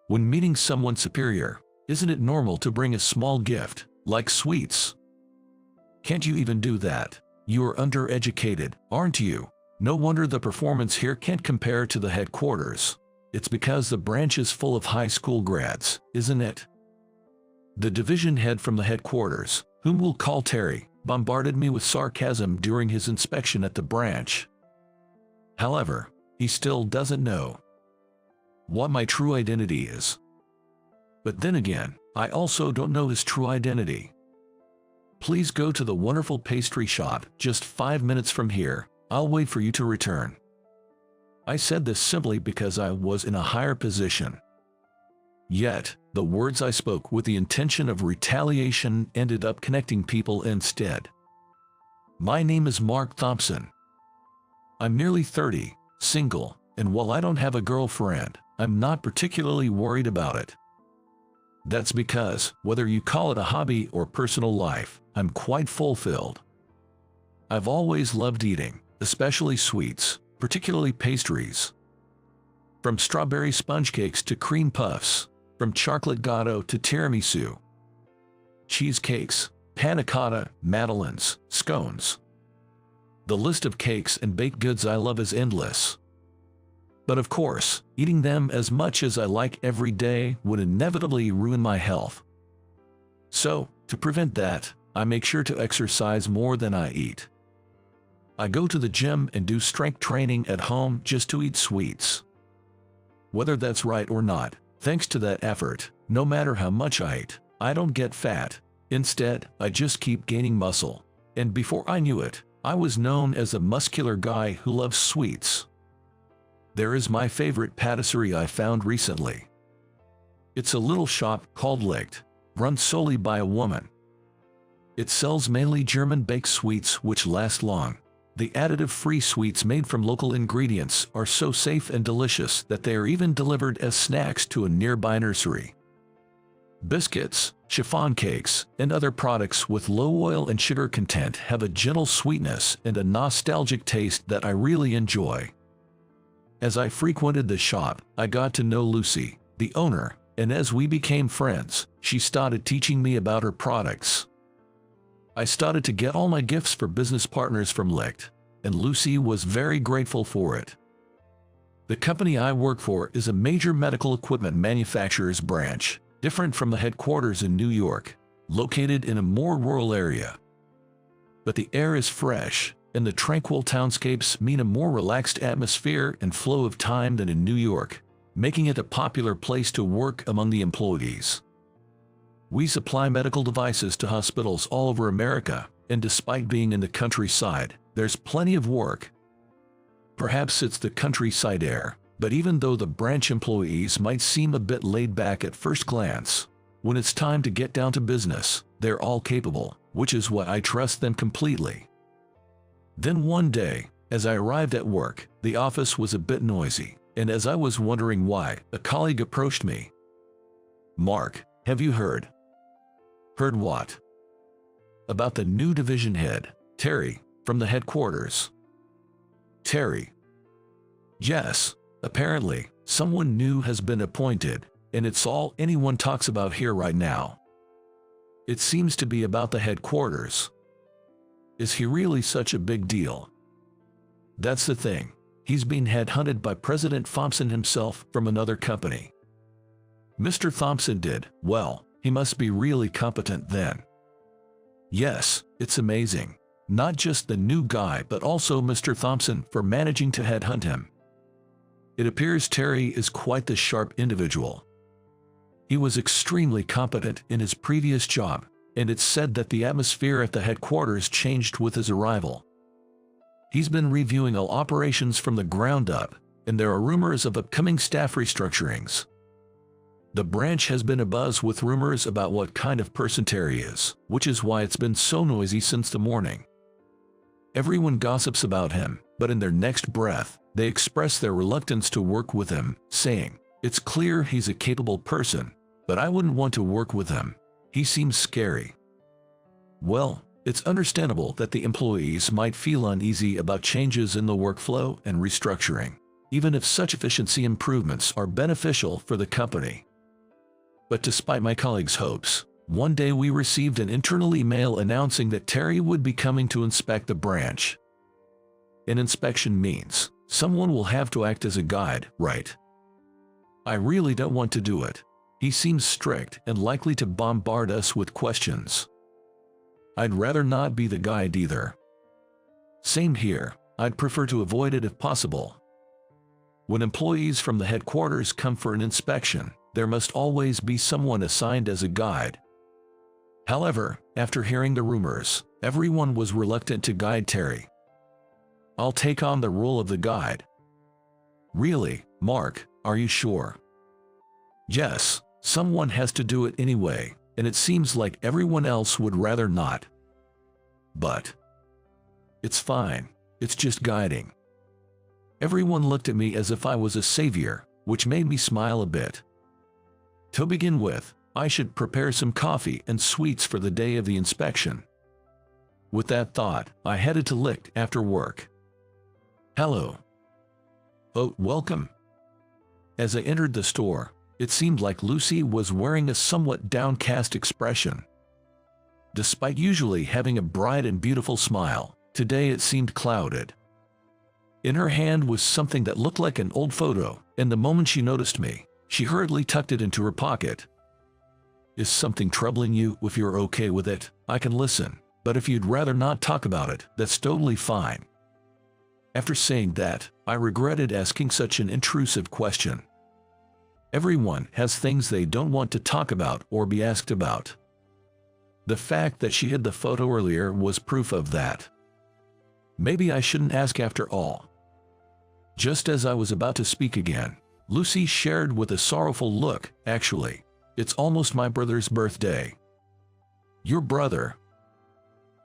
When meeting someone superior, isn't it normal to bring a small gift, like sweets? Can't you even do that? You are undereducated, aren't you? No wonder the performance here can't compare to the headquarters. It's because the branch is full of high school grads, isn't it? The division head from the headquarters, whom we'll call Terry, bombarded me with sarcasm during his inspection at the branch. However, he still doesn't know what my true identity is. But then again, I also don't know his true identity. Please go to the wonderful pastry shop just 5 minutes from here. I'll wait for you to return. I said this simply because I was in a higher position. Yet, the words I spoke with the intention of retaliation ended up connecting people instead. My name is Mark Thompson. I'm nearly 30, single, and while I don't have a girlfriend, I'm not particularly worried about it. That's because, whether you call it a hobby or personal life, I'm quite fulfilled. I've always loved eating, especially sweets, particularly pastries. From strawberry sponge cakes to cream puffs, from chocolate gateau to tiramisu, cheesecakes, panna cotta, madeleines, scones. The list of cakes and baked goods I love is endless. But of course, eating them as much as I like every day would inevitably ruin my health. So, to prevent that, I make sure to exercise more than I eat. I go to the gym and do strength training at home just to eat sweets. Whether that's right or not, thanks to that effort, no matter how much I eat, I don't get fat. Instead, I just keep gaining muscle. And before I knew it, I was known as a muscular guy who loves sweets. There is my favorite patisserie I found recently. It's a little shop called Licht, run solely by a woman. It sells mainly German baked sweets which last long. The additive-free sweets made from local ingredients are so safe and delicious that they are even delivered as snacks to a nearby nursery. Biscuits, chiffon cakes, and other products with low oil and sugar content have a gentle sweetness and a nostalgic taste that I really enjoy. As I frequented the shop, I got to know Lucy, the owner, and as we became friends, she started teaching me about her products. I started to get all my gifts for business partners from Licht, and Lucy was very grateful for it. The company I work for is a major medical equipment manufacturer's branch, different from the headquarters in New York, located in a more rural area. But the air is fresh, and the tranquil townscapes mean a more relaxed atmosphere and flow of time than in New York, making it a popular place to work among the employees. We supply medical devices to hospitals all over America, and despite being in the countryside, there's plenty of work. Perhaps it's the countryside air, but even though the branch employees might seem a bit laid back at first glance, when it's time to get down to business, they're all capable, which is why I trust them completely. Then one day, as I arrived at work, the office was a bit noisy, and as I was wondering why, a colleague approached me. "Mark, have you heard?" "Heard what?" "About the new division head, Terry, from the headquarters." "Terry?" "Yes, apparently, someone new has been appointed, and it's all anyone talks about here right now. It seems to be about the headquarters." "Is he really such a big deal?" "That's the thing. He's been headhunted by President Thompson himself from another company." "Mr. Thompson did? Well, he must be really competent then." "Yes, it's amazing. Not just the new guy but also Mr. Thompson for managing to headhunt him. It appears Terry is quite the sharp individual. He was extremely competent in his previous job, and it's said that the atmosphere at the headquarters changed with his arrival. He's been reviewing all operations from the ground up, and there are rumors of upcoming staff restructurings. The branch has been abuzz with rumors about what kind of person Terry is, which is why it's been so noisy since the morning. Everyone gossips about him, but in their next breath, they express their reluctance to work with him, saying, "It's clear he's a capable person, but I wouldn't want to work with him. He seems scary." Well, it's understandable that the employees might feel uneasy about changes in the workflow and restructuring, even if such efficiency improvements are beneficial for the company. But despite my colleagues' hopes, one day we received an internal email announcing that Terry would be coming to inspect the branch. An inspection means someone will have to act as a guide, right? I really don't want to do it. He seems strict and likely to bombard us with questions. I'd rather not be the guide either. Same here, I'd prefer to avoid it if possible. When employees from the headquarters come for an inspection, there must always be someone assigned as a guide. However, after hearing the rumors, everyone was reluctant to guide Terry. I'll take on the role of the guide. Really, Mark, are you sure? Yes, someone has to do it anyway, and it seems like everyone else would rather not. But it's fine, it's just guiding. Everyone looked at me as if I was a savior, which made me smile a bit. To begin with, I should prepare some coffee and sweets for the day of the inspection. With that thought, I headed to Licht after work. Hello. Oh, welcome. As I entered the store, it seemed like Lucy was wearing a somewhat downcast expression. Despite usually having a bright and beautiful smile, today it seemed clouded. In her hand was something that looked like an old photo, and the moment she noticed me, she hurriedly tucked it into her pocket. Is something troubling you? If you're okay with it, I can listen, but if you'd rather not talk about it, that's totally fine. After saying that, I regretted asking such an intrusive question. Everyone has things they don't want to talk about or be asked about. The fact that she hid the photo earlier was proof of that. Maybe I shouldn't ask after all. Just as I was about to speak again, Lucy shared with a sorrowful look, actually, it's almost my brother's birthday. Your brother?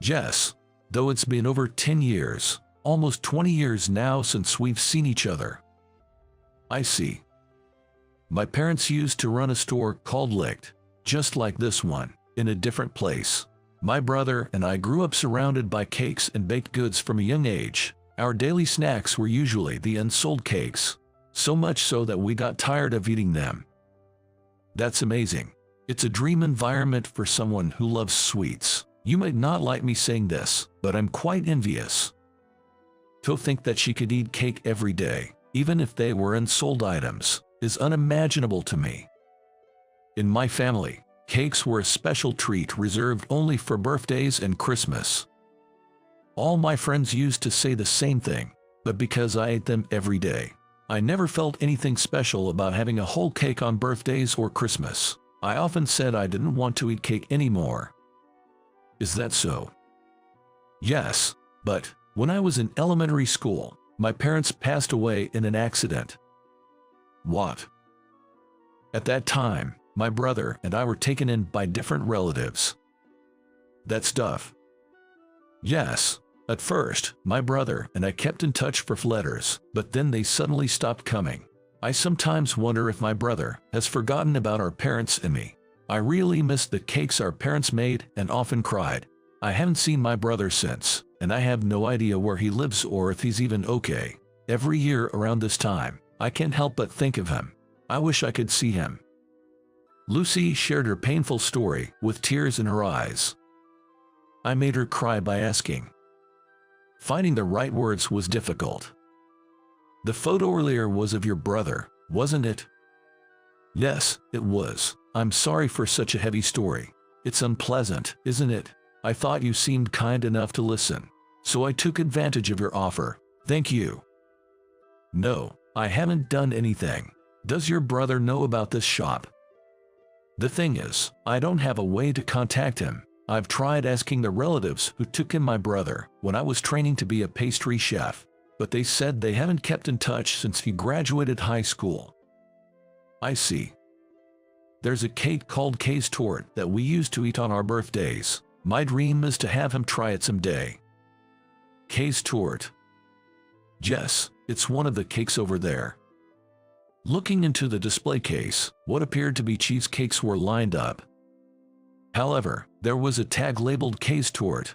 Yes, though it's been over 10 years, almost 20 years now since we've seen each other. I see. My parents used to run a store called Licht, just like this one, in a different place. My brother and I grew up surrounded by cakes and baked goods from a young age. Our daily snacks were usually the unsold cakes, so much so that we got tired of eating them. That's amazing. It's a dream environment for someone who loves sweets. You might not like me saying this, but I'm quite envious. To think that she could eat cake every day, even if they were unsold items, is unimaginable to me. In my family, cakes were a special treat reserved only for birthdays and Christmas. All my friends used to say the same thing, but because I ate them every day, I never felt anything special about having a whole cake on birthdays or Christmas. I often said I didn't want to eat cake anymore. Is that so? Yes, but when I was in elementary school, my parents passed away in an accident. What? At that time, my brother and I were taken in by different relatives. That stuff. Yes, at first, my brother and I kept in touch for letters, but then they suddenly stopped coming. I sometimes wonder if my brother has forgotten about our parents and me. I really miss the cakes our parents made and often cried. I haven't seen my brother since, and I have no idea where he lives or if he's even okay. Every year around this time, I can't help but think of him. I wish I could see him. Lucy shared her painful story with tears in her eyes. I made her cry by asking. Finding the right words was difficult. The photo earlier was of your brother, wasn't it? Yes, it was. I'm sorry for such a heavy story. It's unpleasant, isn't it? I thought you seemed kind enough to listen, so I took advantage of your offer. Thank you. No, I haven't done anything. Does your brother know about this shop? The thing is, I don't have a way to contact him. I've tried asking the relatives who took in my brother when I was training to be a pastry chef, but they said they haven't kept in touch since he graduated high school. I see. There's a cake called Kay's Tort that we used to eat on our birthdays. My dream is to have him try it someday. Kay's Tort. Yes, it's one of the cakes over there. Looking into the display case, what appeared to be cheesecakes were lined up. However, there was a tag labeled Kay's Tort.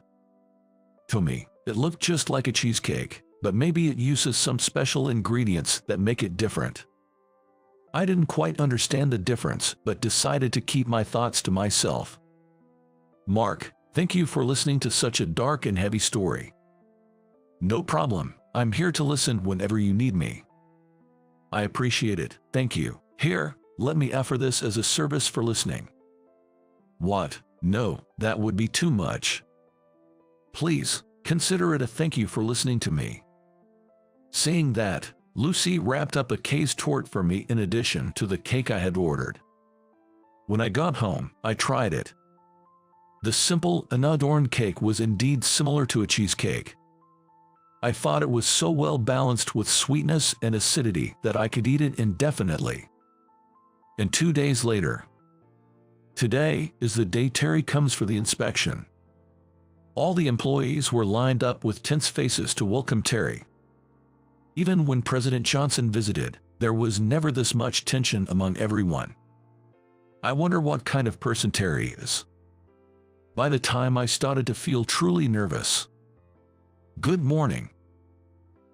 To me, it looked just like a cheesecake, but maybe it uses some special ingredients that make it different. I didn't quite understand the difference, but decided to keep my thoughts to myself. Mark, thank you for listening to such a dark and heavy story. No problem, I'm here to listen whenever you need me. I appreciate it, thank you. Here, let me offer this as a service for listening. What? No, that would be too much. Please, consider it a thank you for listening to me. Saying that, Lucy wrapped up a case torte for me in addition to the cake I had ordered. When I got home, I tried it. The simple, unadorned cake was indeed similar to a cheesecake. I thought it was so well balanced with sweetness and acidity that I could eat it indefinitely. And 2 days later, today is the day Terry comes for the inspection. All the employees were lined up with tense faces to welcome Terry. Even when President Johnson visited, there was never this much tension among everyone. I wonder what kind of person Terry is. By the time I started to feel truly nervous. Good morning.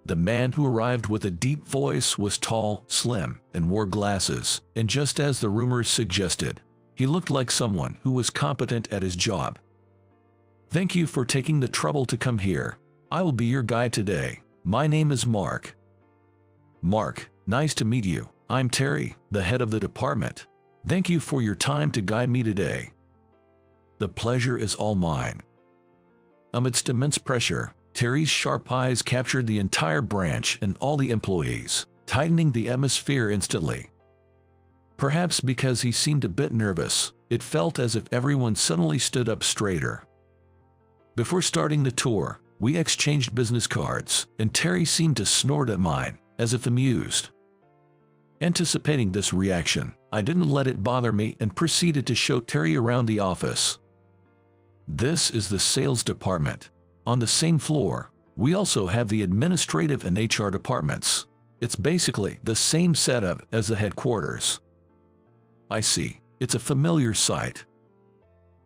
The man who arrived with a deep voice was tall, slim, and wore glasses, and just as the rumors suggested, he looked like someone who was competent at his job. Thank you for taking the trouble to come here. I will be your guide today. My name is Mark. Mark, nice to meet you. I'm Terry, the head of the department. Thank you for your time to guide me today. The pleasure is all mine. Amidst immense pressure, Terry's sharp eyes captured the entire branch and all the employees, tightening the atmosphere instantly. Perhaps because he seemed a bit nervous, it felt as if everyone suddenly stood up straighter. Before starting the tour, we exchanged business cards, and Terry seemed to snort at mine, as if amused. Anticipating this reaction, I didn't let it bother me and proceeded to show Terry around the office. This is the sales department. On the same floor, we also have the administrative and HR departments. It's basically the same setup as the headquarters. I see, it's a familiar sight.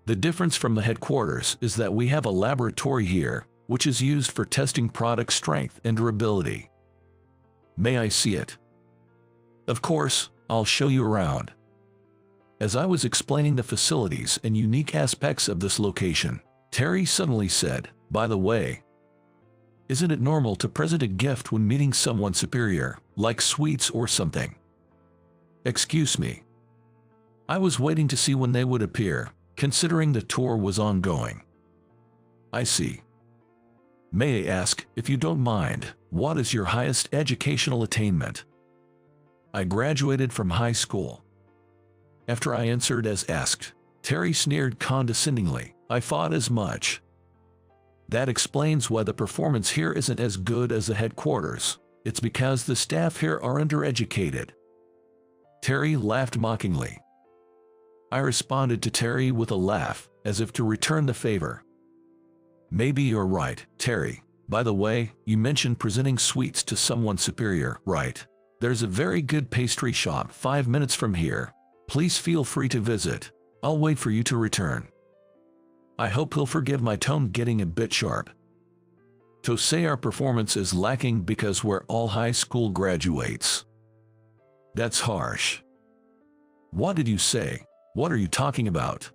The difference from the headquarters is that we have a laboratory here, which is used for testing product strength and durability. May I see it? Of course, I'll show you around. As I was explaining the facilities and unique aspects of this location, Terry suddenly said, "By the way, isn't it normal to present a gift when meeting someone superior, like sweets or something?" Excuse me. I was waiting to see when they would appear, considering the tour was ongoing. I see. May I ask, if you don't mind, what is your highest educational attainment? I graduated from high school. After I answered as asked, Terry sneered condescendingly. I thought as much. That explains why the performance here isn't as good as the headquarters. It's because the staff here are undereducated. Terry laughed mockingly. I responded to Terry with a laugh, as if to return the favor. Maybe you're right, Terry. By the way, you mentioned presenting sweets to someone superior, right? There's a very good pastry shop 5 minutes from here. Please feel free to visit. I'll wait for you to return. I hope he'll forgive my tone getting a bit sharp. To say our performance is lacking because we're all high school graduates. That's harsh. What did you say? What are you talking about?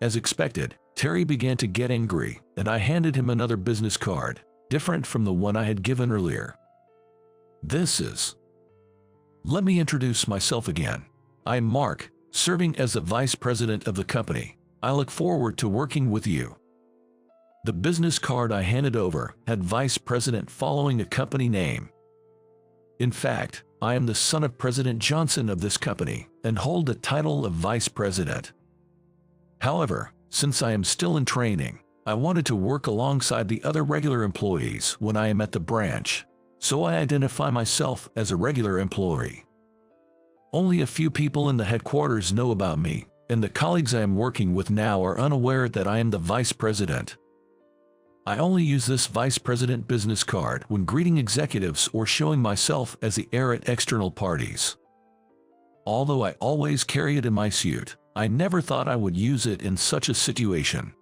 As expected, Terry began to get angry, and I handed him another business card, different from the one I had given earlier. This is... Let me introduce myself again. I'm Mark, serving as the vice president of the company. I look forward to working with you. The business card I handed over had vice president following a company name. In fact, I am the son of President Johnson of this company and hold the title of vice president. However, since I am still in training, I wanted to work alongside the other regular employees when I am at the branch, so I identify myself as a regular employee. Only a few people in the headquarters know about me, and the colleagues I am working with now are unaware that I am the vice president. I only use this vice president business card when greeting executives or showing myself as the heir at external parties. Although I always carry it in my suit, I never thought I would use it in such a situation.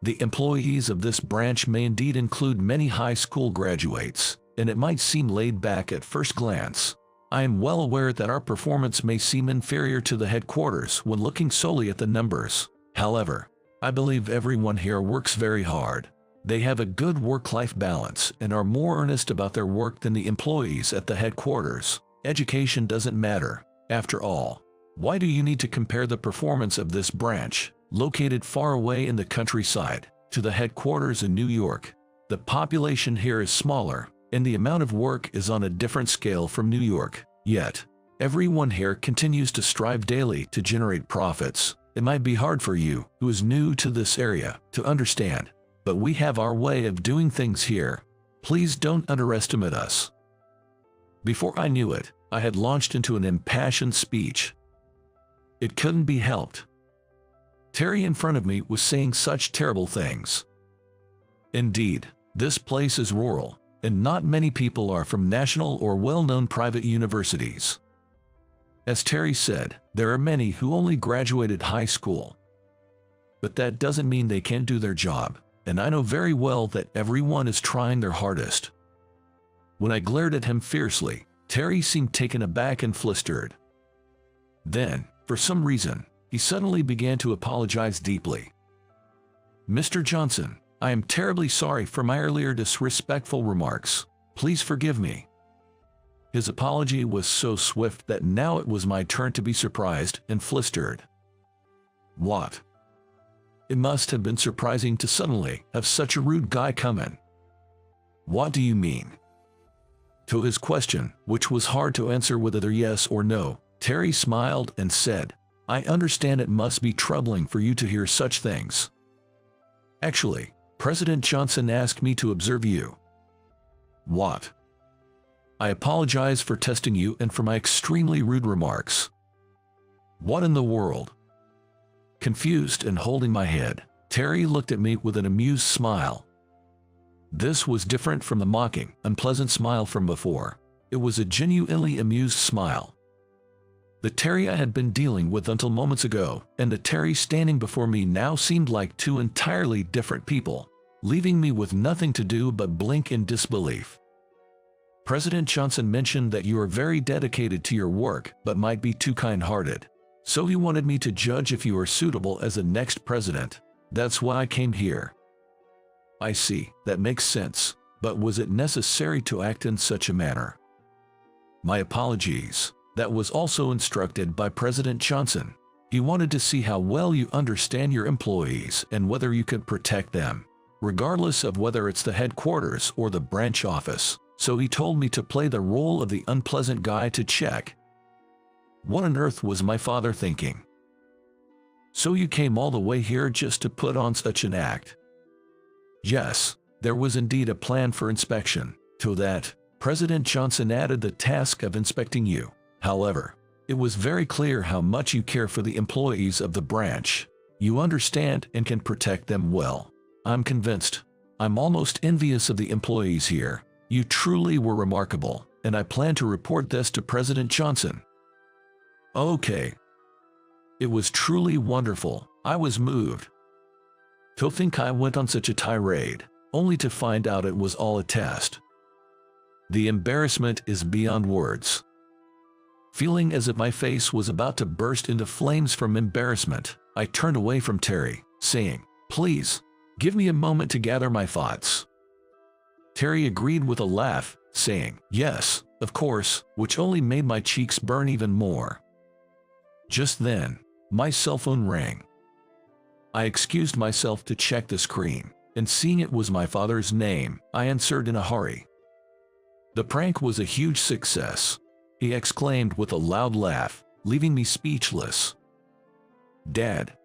The employees of this branch may indeed include many high school graduates, and it might seem laid back at first glance. I am well aware that our performance may seem inferior to the headquarters when looking solely at the numbers. However, I believe everyone here works very hard. They have a good work-life balance and are more earnest about their work than the employees at the headquarters. Education doesn't matter. After all, why do you need to compare the performance of this branch, located far away in the countryside, to the headquarters in New York? The population here is smaller, and the amount of work is on a different scale from New York. Yet, everyone here continues to strive daily to generate profits. It might be hard for you, who is new to this area, to understand, but we have our way of doing things here. Please don't underestimate us. Before I knew it, I had launched into an impassioned speech. It couldn't be helped. Terry in front of me was saying such terrible things. Indeed, this place is rural, and not many people are from national or well-known private universities. As Terry said, there are many who only graduated high school. But that doesn't mean they can't do their job, and I know very well that everyone is trying their hardest. When I glared at him fiercely, Terry seemed taken aback and flustered. Then, for some reason, he suddenly began to apologize deeply. "Mr. Johnson, I am terribly sorry for my earlier disrespectful remarks. Please forgive me." His apology was so swift that now it was my turn to be surprised and flustered. What? It must have been surprising to suddenly have such a rude guy come in. "What do you mean?" To his question, which was hard to answer with either yes or no, Terry smiled and said, "I understand it must be troubling for you to hear such things. Actually, President Johnson asked me to observe you." "What?" "I apologize for testing you and for my extremely rude remarks." "What in the world?" Confused and holding my head, Terry looked at me with an amused smile. This was different from the mocking, unpleasant smile from before. It was a genuinely amused smile. The Terry I had been dealing with until moments ago, and the Terry standing before me now seemed like two entirely different people, leaving me with nothing to do but blink in disbelief. "President Johnson mentioned that you are very dedicated to your work but might be too kind-hearted. So he wanted me to judge if you are suitable as the next president. That's why I came here." "I see, that makes sense, but was it necessary to act in such a manner?" "My apologies. That was also instructed by President Johnson. He wanted to see how well you understand your employees and whether you could protect them, regardless of whether it's the headquarters or the branch office. So he told me to play the role of the unpleasant guy to check." What on earth was my father thinking? "So you came all the way here just to put on such an act?" "Yes, there was indeed a plan for inspection. To that, President Johnson added the task of inspecting you. However, it was very clear how much you care for the employees of the branch. You understand and can protect them well. I'm convinced. I'm almost envious of the employees here. You truly were remarkable, and I plan to report this to President Johnson." Okay. It was truly wonderful. I was moved. To think I went on such a tirade, only to find out it was all a test. The embarrassment is beyond words. Feeling as if my face was about to burst into flames from embarrassment, I turned away from Terry, saying, "Please, give me a moment to gather my thoughts." Terry agreed with a laugh, saying, "Yes, of course," which only made my cheeks burn even more. Just then, my cell phone rang. I excused myself to check the screen, and seeing it was my father's name, I answered in a hurry. The prank was a huge success, he exclaimed with a loud laugh, leaving me speechless. "Dad,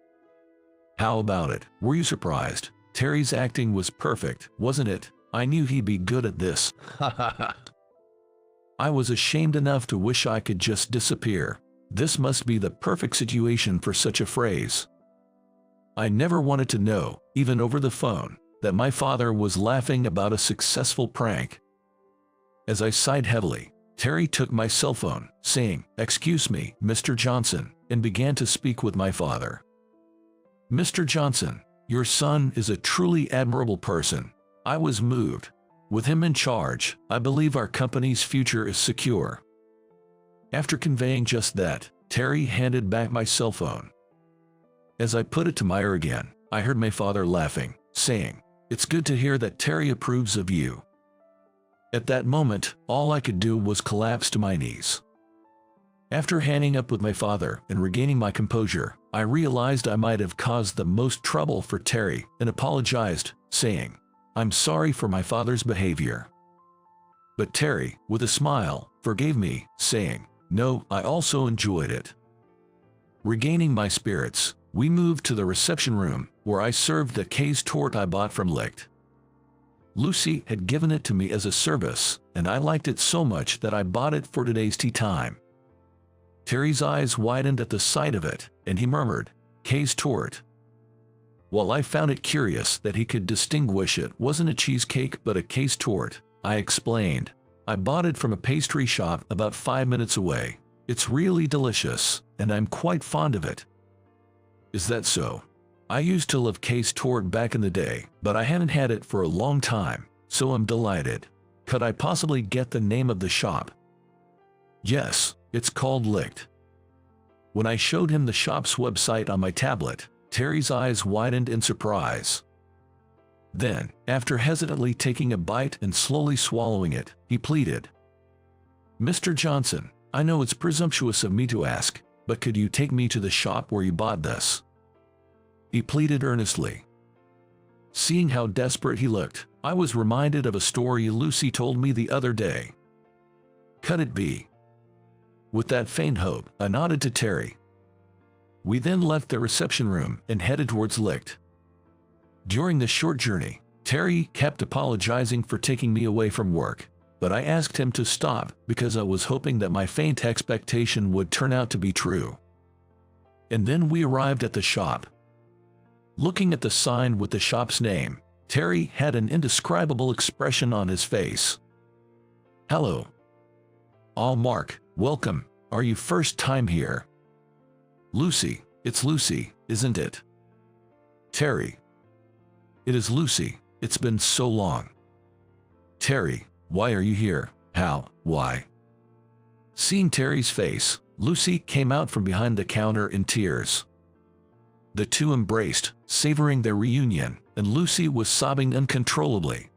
how about it? Were you surprised? Terry's acting was perfect, wasn't it? I knew he'd be good at this." I was ashamed enough to wish I could just disappear. This must be the perfect situation for such a phrase. I never wanted to know, even over the phone, that my father was laughing about a successful prank. As I sighed heavily, Terry took my cell phone, saying, "Excuse me, Mr. Johnson," and began to speak with my father. "Mr. Johnson, your son is a truly admirable person." I was moved. With him in charge, I believe our company's future is secure. After conveying just that, Terry handed back my cell phone. As I put it to my ear again, I heard my father laughing, saying, "It's good to hear that Terry approves of you." At that moment, all I could do was collapse to my knees. After hanging up with my father and regaining my composure, I realized I might have caused the most trouble for Terry and apologized, saying, "I'm sorry for my father's behavior." But Terry, with a smile, forgave me, saying, "No, I also enjoyed it." Regaining my spirits, we moved to the reception room, where I served the case tort I bought from Licht. Lucy had given it to me as a service, and I liked it so much that I bought it for today's tea time. Terry's eyes widened at the sight of it, and he murmured, "Case tort." While I found it curious that he could distinguish it wasn't a cheesecake but a case tort, I explained, "I bought it from a pastry shop about 5 minutes away. It's really delicious, and I'm quite fond of it." "Is that so? I used to love case tort back in the day, but I haven't had it for a long time, so I'm delighted. Could I possibly get the name of the shop?" "Yes, it's called Licht." When I showed him the shop's website on my tablet, Terry's eyes widened in surprise. Then, after hesitantly taking a bite and slowly swallowing it, he pleaded, "Mr. Johnson, I know it's presumptuous of me to ask, but could you take me to the shop where you bought this?" He pleaded earnestly. Seeing how desperate he looked, I was reminded of a story Lucy told me the other day. Could it be? With that faint hope, I nodded to Terry. We then left the reception room and headed towards Licht. During the short journey, Terry kept apologizing for taking me away from work, but I asked him to stop because I was hoping that my faint expectation would turn out to be true. And then we arrived at the shop. Looking at the sign with the shop's name, Terry had an indescribable expression on his face. "Hello." "Oh, Mark, welcome. Are you first time here?" "Lucy, it's Lucy, isn't it?" "Terry." "It is Lucy, it's been so long." "Terry, why are you here? How, why?" Seeing Terry's face, Lucy came out from behind the counter in tears. The two embraced, savoring their reunion, and Lucy was sobbing uncontrollably.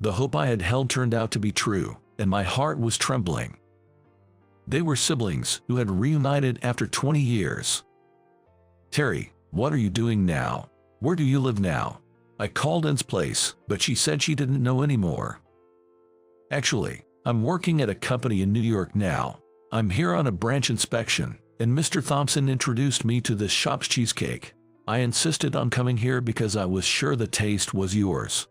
The hope I had held turned out to be true, and my heart was trembling. They were siblings who had reunited after 20 years. "Terry, what are you doing now? Where do you live now?" I called Ann's place, but she said she didn't know anymore. "Actually, I'm working at a company in New York now. I'm here on a branch inspection, and Mr. Thompson introduced me to this shop's cheesecake. I insisted on coming here because I was sure the taste was yours."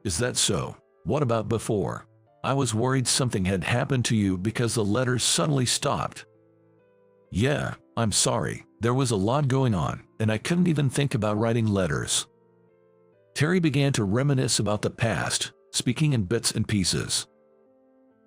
"Is that so? What about before? I was worried something had happened to you because the letters suddenly stopped." "Yeah, I'm sorry. There was a lot going on, and I couldn't even think about writing letters." Terry began to reminisce about the past, speaking in bits and pieces.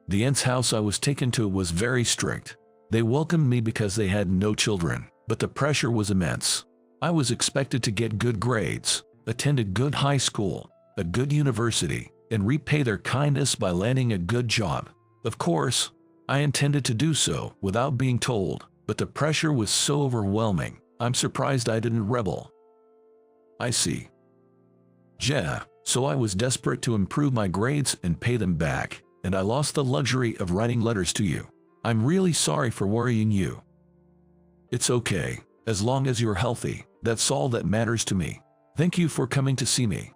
"The aunt's house I was taken to was very strict. They welcomed me because they had no children, but the pressure was immense. I was expected to get good grades, attend a good high school, a good university, and repay their kindness by landing a good job. Of course, I intended to do so without being told, but the pressure was so overwhelming, I'm surprised I didn't rebel." "I see. Yeah, so I was desperate to improve my grades and pay them back, and I lost the luxury of writing letters to you. I'm really sorry for worrying you." "It's okay, as long as you're healthy, that's all that matters to me. Thank you for coming to see me."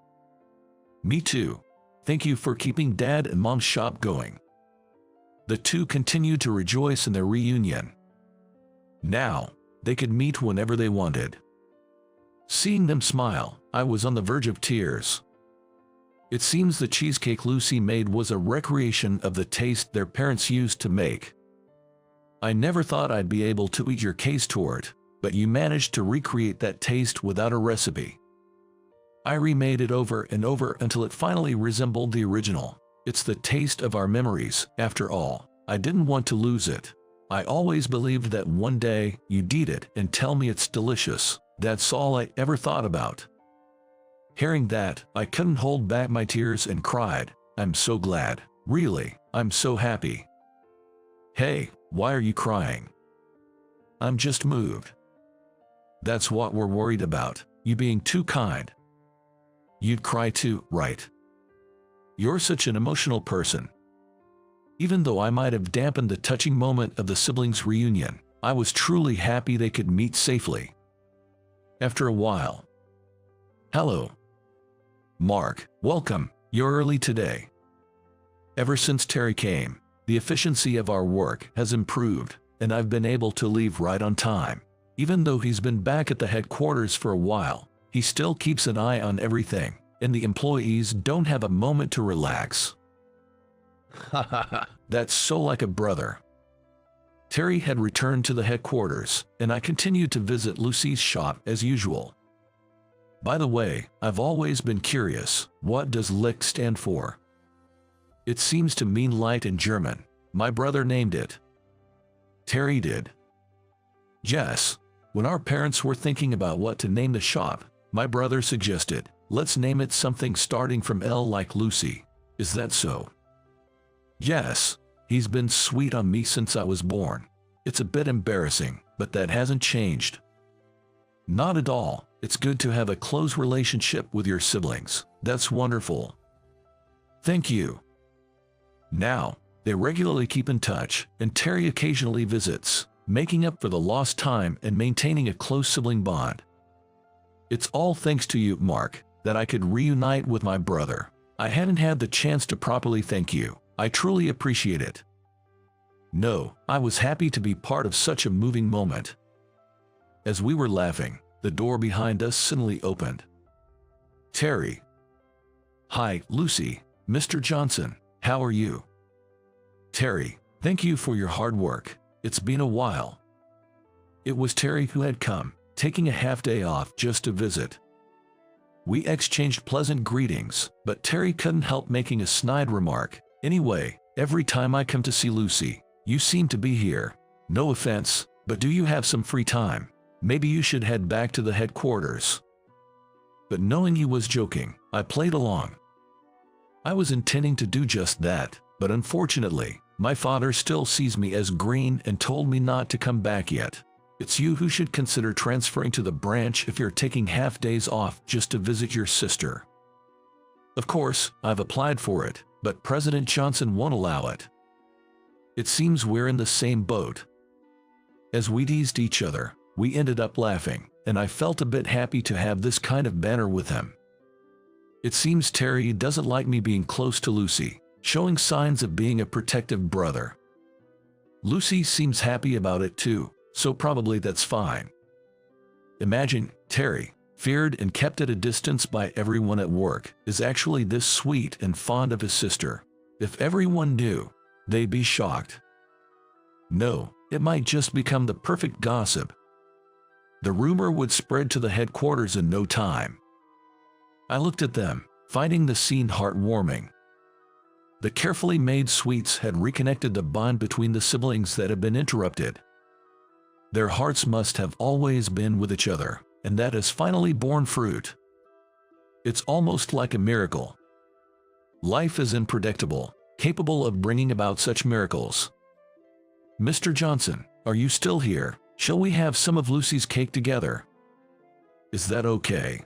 "Me too. Thank you for keeping Dad and Mom's shop going." The two continued to rejoice in their reunion. Now, they could meet whenever they wanted. Seeing them smile, I was on the verge of tears. It seems the cheesecake Lucy made was a recreation of the taste their parents used to make. "I never thought I'd be able to eat your case tort, but you managed to recreate that taste without a recipe." I remade it over and over until it finally resembled the original. It's the taste of our memories, after all. I didn't want to lose it. I always believed that one day you'd eat it and tell me it's delicious. That's all I ever thought about. Hearing that, I couldn't hold back my tears and cried, "I'm so glad. Really, I'm so happy." Hey, why are you crying? I'm just moved. That's what we're worried about, you being too kind. You'd cry too, right? You're such an emotional person. Even though I might have dampened the touching moment of the siblings' reunion, I was truly happy they could meet safely. After a while. Hello. Mark, welcome, you're early today. Ever since Terry came, the efficiency of our work has improved, and I've been able to leave right on time. Even though he's been back at the headquarters for a while, he still keeps an eye on everything, and the employees don't have a moment to relax. That's so like a brother. Terry had returned to the headquarters, and I continued to visit Lucy's shop as usual. By the way, I've always been curious, what does Licht stand for? It seems to mean light in German. My brother named it. Terry did. Yes. When our parents were thinking about what to name the shop, my brother suggested, let's name it something starting from L like Lucy. Is that so? Yes. He's been sweet on me since I was born. It's a bit embarrassing, but that hasn't changed. Not at all. It's good to have a close relationship with your siblings. That's wonderful. Thank you. Now, they regularly keep in touch, and Terry occasionally visits, making up for the lost time and maintaining a close sibling bond. It's all thanks to you, Mark, that I could reunite with my brother. I hadn't had the chance to properly thank you. I truly appreciate it. No, I was happy to be part of such a moving moment. As we were laughing, the door behind us suddenly opened. Terry. Hi, Lucy. Mr. Johnson, how are you? Terry, thank you for your hard work. It's been a while. It was Terry who had come, taking a half-day off just to visit. We exchanged pleasant greetings, but Terry couldn't help making a snide remark. Anyway, every time I come to see Lucy, you seem to be here. No offense, but do you have some free time? Maybe you should head back to the headquarters. But knowing he was joking, I played along. I was intending to do just that, but unfortunately, my father still sees me as green and told me not to come back yet. It's you who should consider transferring to the branch if you're taking half days off just to visit your sister. Of course, I've applied for it, but President Johnson won't allow it. It seems we're in the same boat. As we teased each other, we ended up laughing, and I felt a bit happy to have this kind of banter with him. It seems Terry doesn't like me being close to Lucy, showing signs of being a protective brother. Lucy seems happy about it too, so probably that's fine. Imagine, Terry, feared and kept at a distance by everyone at work, is actually this sweet and fond of his sister. If everyone knew, they'd be shocked. No, it might just become the perfect gossip. The rumor would spread to the headquarters in no time. I looked at them, finding the scene heartwarming. The carefully made sweets had reconnected the bond between the siblings that had been interrupted. Their hearts must have always been with each other, and that has finally borne fruit. It's almost like a miracle. Life is unpredictable, capable of bringing about such miracles. Mr. Johnson, are you still here? Shall we have some of Lucy's cake together? Is that okay?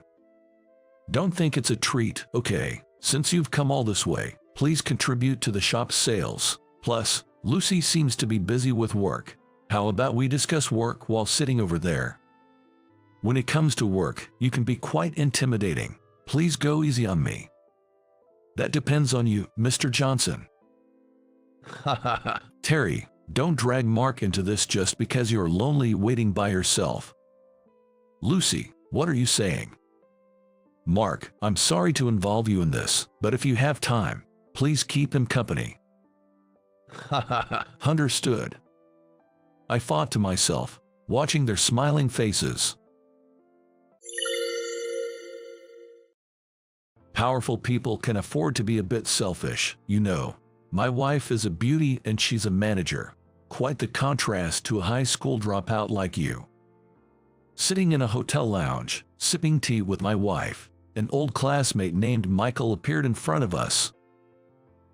Don't think it's a treat, okay? Since you've come all this way, please contribute to the shop's sales. Plus, Lucy seems to be busy with work. How about we discuss work while sitting over there? When it comes to work, you can be quite intimidating. Please go easy on me. That depends on you, Mr. Johnson. Terry, don't drag Mark into this just because you're lonely waiting by yourself. Lucy, what are you saying? Mark, I'm sorry to involve you in this, but if you have time, please keep him company. Understood. I thought to myself, watching their smiling faces. Powerful people can afford to be a bit selfish, you know. My wife is a beauty and she's a manager. Quite the contrast to a high school dropout like you. Sitting in a hotel lounge, sipping tea with my wife, an old classmate named Michael appeared in front of us.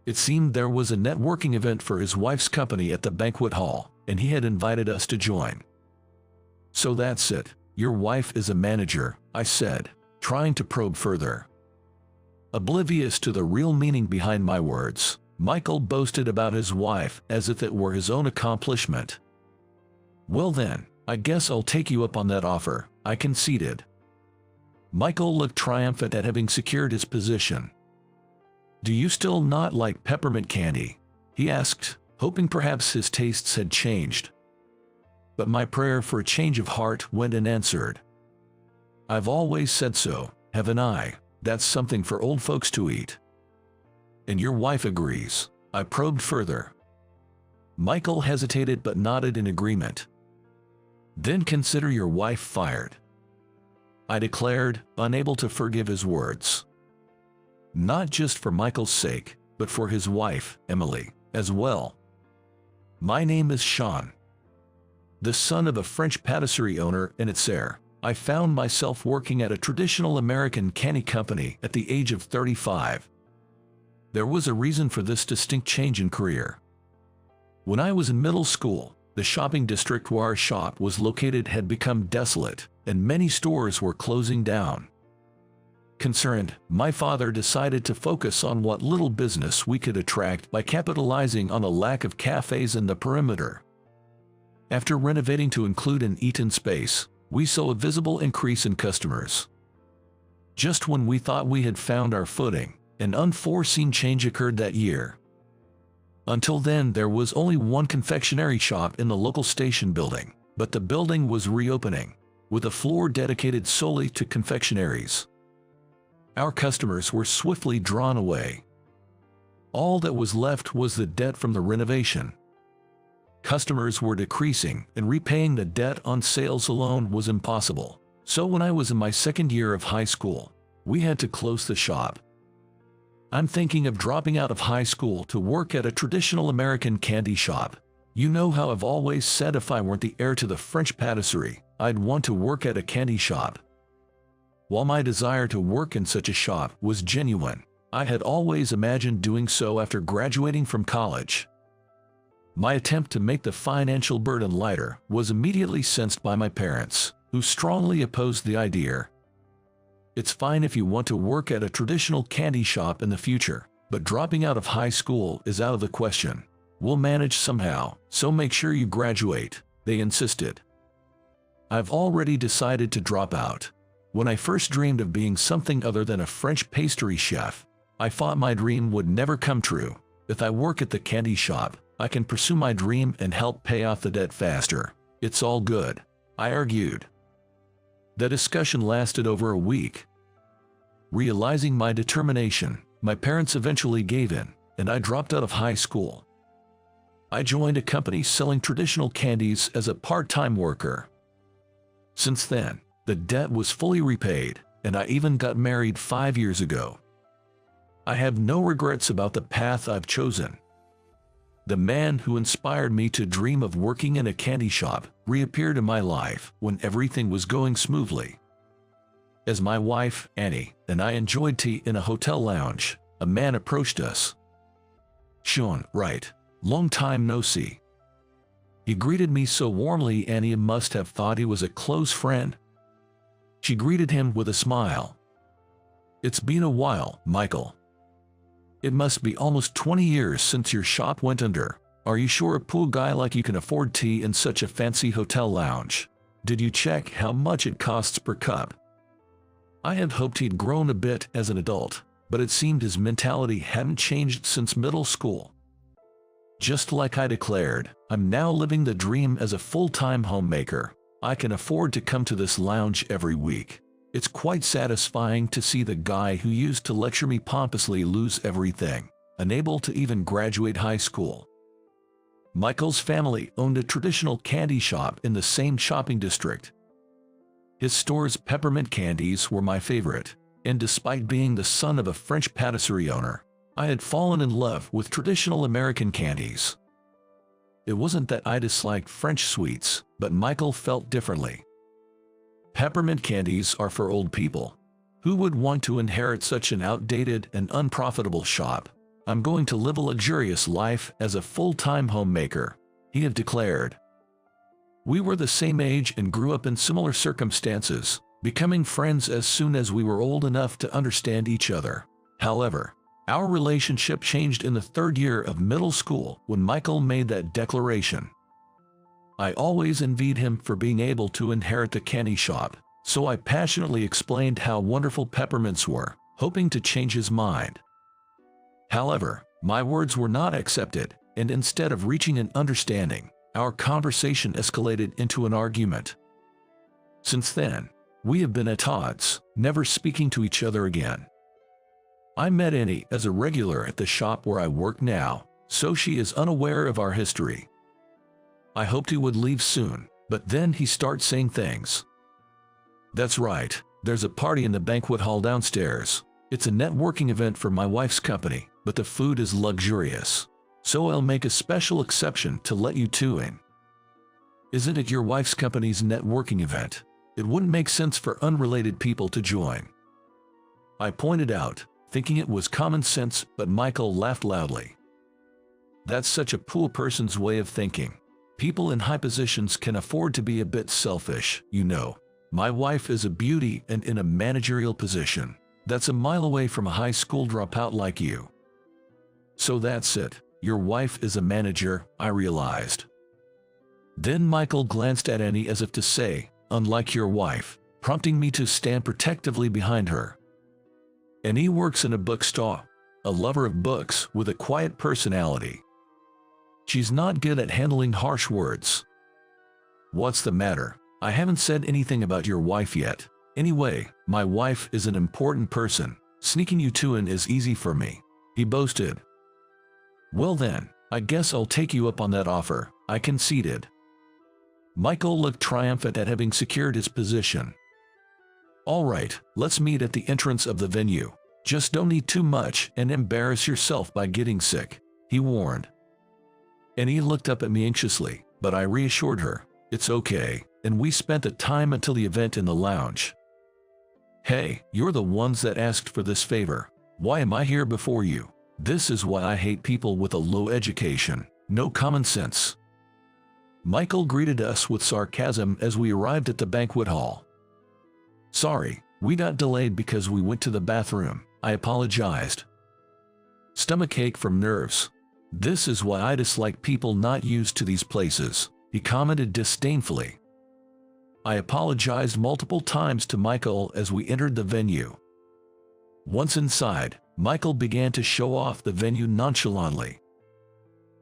It seemed there was a networking event for his wife's company at the banquet hall, and he had invited us to join. "So that's it. Your wife is a manager," I said, trying to probe further. Oblivious to the real meaning behind my words, Michael boasted about his wife as if it were his own accomplishment. "Well then, I guess I'll take you up on that offer," I conceded. Michael looked triumphant at having secured his position. "Do you still not like peppermint candy?" he asked, hoping perhaps his tastes had changed. But my prayer for a change of heart went unanswered. "I've always said so, haven't I? That's something for old folks to eat." "And your wife agrees?" I probed further. Michael hesitated but nodded in agreement. "Then consider your wife fired," I declared, unable to forgive his words. Not just for Michael's sake, but for his wife, Emily, as well. My name is Sean. The son of a French patisserie owner and its heir, I found myself working at a traditional American candy company at the age of 35. There was a reason for this distinct change in career. When I was in middle school, the shopping district where our shop was located had become desolate, and many stores were closing down. Concerned, my father decided to focus on what little business we could attract by capitalizing on a lack of cafes in the perimeter. After renovating to include an eat-in space, we saw a visible increase in customers. Just when we thought we had found our footing, an unforeseen change occurred that year. Until then, there was only one confectionery shop in the local station building, but the building was reopening, with a floor dedicated solely to confectionaries. Our customers were swiftly drawn away. All that was left was the debt from the renovation. Customers were decreasing, and repaying the debt on sales alone was impossible. So when I was in my second year of high school, we had to close the shop. I'm thinking of dropping out of high school to work at a traditional American candy shop. You know how I've always said if I weren't the heir to the French patisserie, I'd want to work at a candy shop. While my desire to work in such a shop was genuine, I had always imagined doing so after graduating from college. My attempt to make the financial burden lighter was immediately sensed by my parents, who strongly opposed the idea. "It's fine if you want to work at a traditional candy shop in the future, but dropping out of high school is out of the question. We'll manage somehow, so make sure you graduate," they insisted. I've already decided to drop out. When I first dreamed of being something other than a French pastry chef, I thought my dream would never come true. If I work at the candy shop, I can pursue my dream and help pay off the debt faster. It's all good, I argued. The discussion lasted over a week. Realizing my determination, my parents eventually gave in, and I dropped out of high school. I joined a company selling traditional candies as a part-time worker. Since then, the debt was fully repaid, and I even got married 5 years ago. I have no regrets about the path I've chosen. The man who inspired me to dream of working in a candy shop reappeared in my life when everything was going smoothly. As my wife, Annie, and I enjoyed tea in a hotel lounge, a man approached us. "Sean, right. Long time no see." He greeted me so warmly Annie must have thought he was a close friend. She greeted him with a smile. "It's been a while, Michael. It must be almost 20 years since your shop went under. Are you sure a poor guy like you can afford tea in such a fancy hotel lounge? Did you check how much it costs per cup?" I had hoped he'd grown a bit as an adult, but it seemed his mentality hadn't changed since middle school. Just like I declared, I'm now living the dream as a full-time homemaker. I can afford to come to this lounge every week. It's quite satisfying to see the guy who used to lecture me pompously lose everything, unable to even graduate high school. Michael's family owned a traditional candy shop in the same shopping district. His store's peppermint candies were my favorite, and despite being the son of a French patisserie owner, I had fallen in love with traditional American candies. It wasn't that I disliked French sweets, but Michael felt differently. Peppermint candies are for old people. Who would want to inherit such an outdated and unprofitable shop? I'm going to live a luxurious life as a full-time homemaker," he had declared. We were the same age and grew up in similar circumstances, becoming friends as soon as we were old enough to understand each other. However, our relationship changed in the third year of middle school when Michael made that declaration. I always envied him for being able to inherit the candy shop, so I passionately explained how wonderful peppermints were, hoping to change his mind. However, my words were not accepted, and instead of reaching an understanding, our conversation escalated into an argument. Since then, we have been at odds, never speaking to each other again. I met Annie as a regular at the shop where I work now, so she is unaware of our history. I hoped he would leave soon, but then he starts saying things. "That's right, there's a party in the banquet hall downstairs. It's a networking event for my wife's company, but the food is luxurious. So I'll make a special exception to let you two in." Isn't it your wife's company's networking event? It wouldn't make sense for unrelated people to join. I pointed out, thinking it was common sense, but Michael laughed loudly. That's such a poor person's way of thinking. People in high positions can afford to be a bit selfish, you know. My wife is a beauty and in a managerial position. That's a mile away from a high school dropout like you. So that's it. Your wife is a manager, I realized. Then Michael glanced at Annie as if to say, "Unlike your wife," prompting me to stand protectively behind her. Annie works in a bookstore, a lover of books with a quiet personality. She's not good at handling harsh words. What's the matter? I haven't said anything about your wife yet. Anyway, my wife is an important person. Sneaking you two in is easy for me," he boasted. "Well then, I guess I'll take you up on that offer," I conceded. Michael looked triumphant at having secured his position. "All right, let's meet at the entrance of the venue. Just don't eat too much and embarrass yourself by getting sick," he warned. Annie looked up at me anxiously, but I reassured her, "It's okay," and we spent the time until the event in the lounge. "Hey, you're the ones that asked for this favor. Why am I here before you? This is why I hate people with a low education, no common sense." Michael greeted us with sarcasm as we arrived at the banquet hall. "Sorry, we got delayed because we went to the bathroom," I apologized. "Stomachache from nerves. This is why I dislike people not used to these places," he commented disdainfully. I apologized multiple times to Michael as we entered the venue. Once inside, Michael began to show off the venue nonchalantly.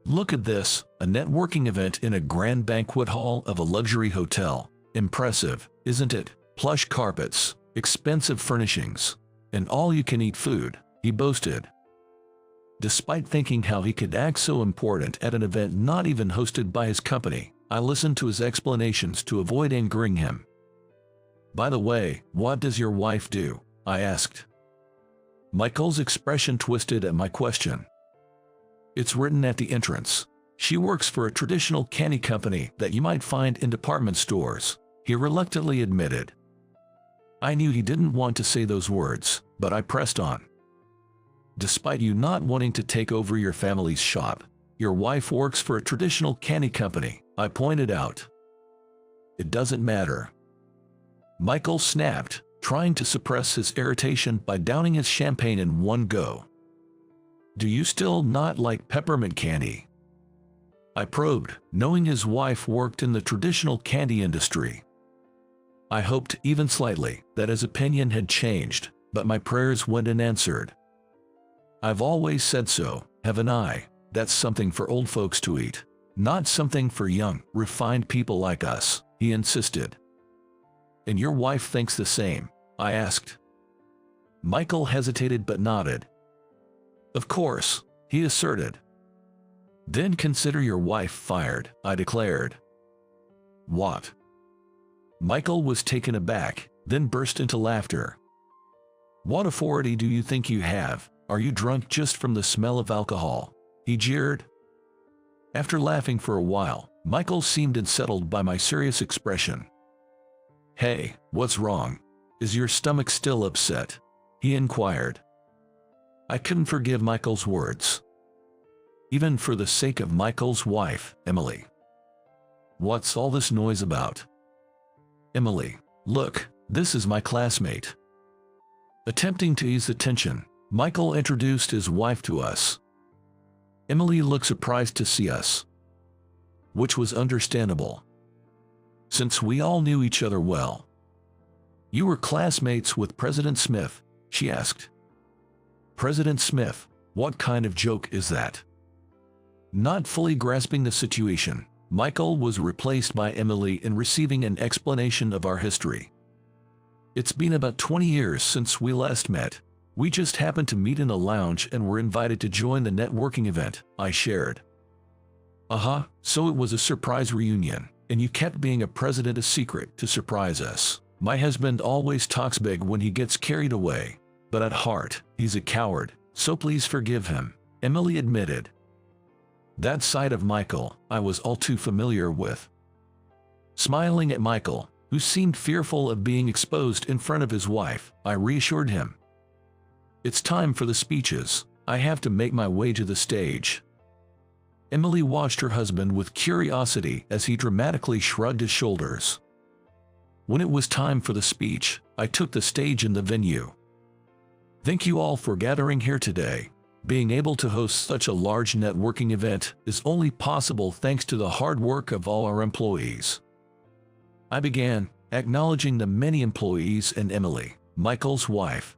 "Look at this, a networking event in a grand banquet hall of a luxury hotel. Impressive, isn't it? Plush carpets, expensive furnishings, and all-you-can-eat food," he boasted. Despite thinking how he could act so important at an event not even hosted by his company, I listened to his explanations to avoid angering him. "By the way, what does your wife do?" I asked. Michael's expression twisted at my question. "It's written at the entrance. She works for a traditional candy company that you might find in department stores," he reluctantly admitted. I knew he didn't want to say those words, but I pressed on. "Despite you not wanting to take over your family's shop, your wife works for a traditional candy company," I pointed out. "It doesn't matter." Michael snapped, trying to suppress his irritation by downing his champagne in one go. "Do you still not like peppermint candy?" I probed, knowing his wife worked in the traditional candy industry. I hoped, even slightly, that his opinion had changed, but my prayers went unanswered. "I've always said so, haven't I? That's something for old folks to eat, not something for young, refined people like us," he insisted. "And your wife thinks the same?" I asked. Michael hesitated but nodded. "Of course," he asserted. "Then consider your wife fired," I declared. "What?" Michael was taken aback, then burst into laughter. "What authority do you think you have? Are you drunk just from the smell of alcohol?" he jeered. After laughing for a while, Michael seemed unsettled by my serious expression. "Hey, what's wrong? Is your stomach still upset?" he inquired. I couldn't forgive Michael's words, even for the sake of Michael's wife, Emily. What's all this noise about? Emily, look, this is my classmate. Attempting to ease the tension, Michael introduced his wife to us. Emily looked surprised to see us, which was understandable, since we all knew each other well. You were classmates with President Smith, she asked. President Smith, what kind of joke is that? Not fully grasping the situation, Michael was replaced by Emily in receiving an explanation of our history. It's been about 20 years since we last met. We just happened to meet in a lounge and were invited to join the networking event, I shared. So it was a surprise reunion, and you kept being a president a secret to surprise us. My husband always talks big when he gets carried away, but at heart, he's a coward, so please forgive him, Emily admitted. That side of Michael, I was all too familiar with. Smiling at Michael, who seemed fearful of being exposed in front of his wife, I reassured him. It's time for the speeches. I have to make my way to the stage. Emily watched her husband with curiosity as he dramatically shrugged his shoulders. When it was time for the speech, I took the stage in the venue. Thank you all for gathering here today. Being able to host such a large networking event is only possible thanks to the hard work of all our employees. I began, acknowledging the many employees and Emily, Michael's wife.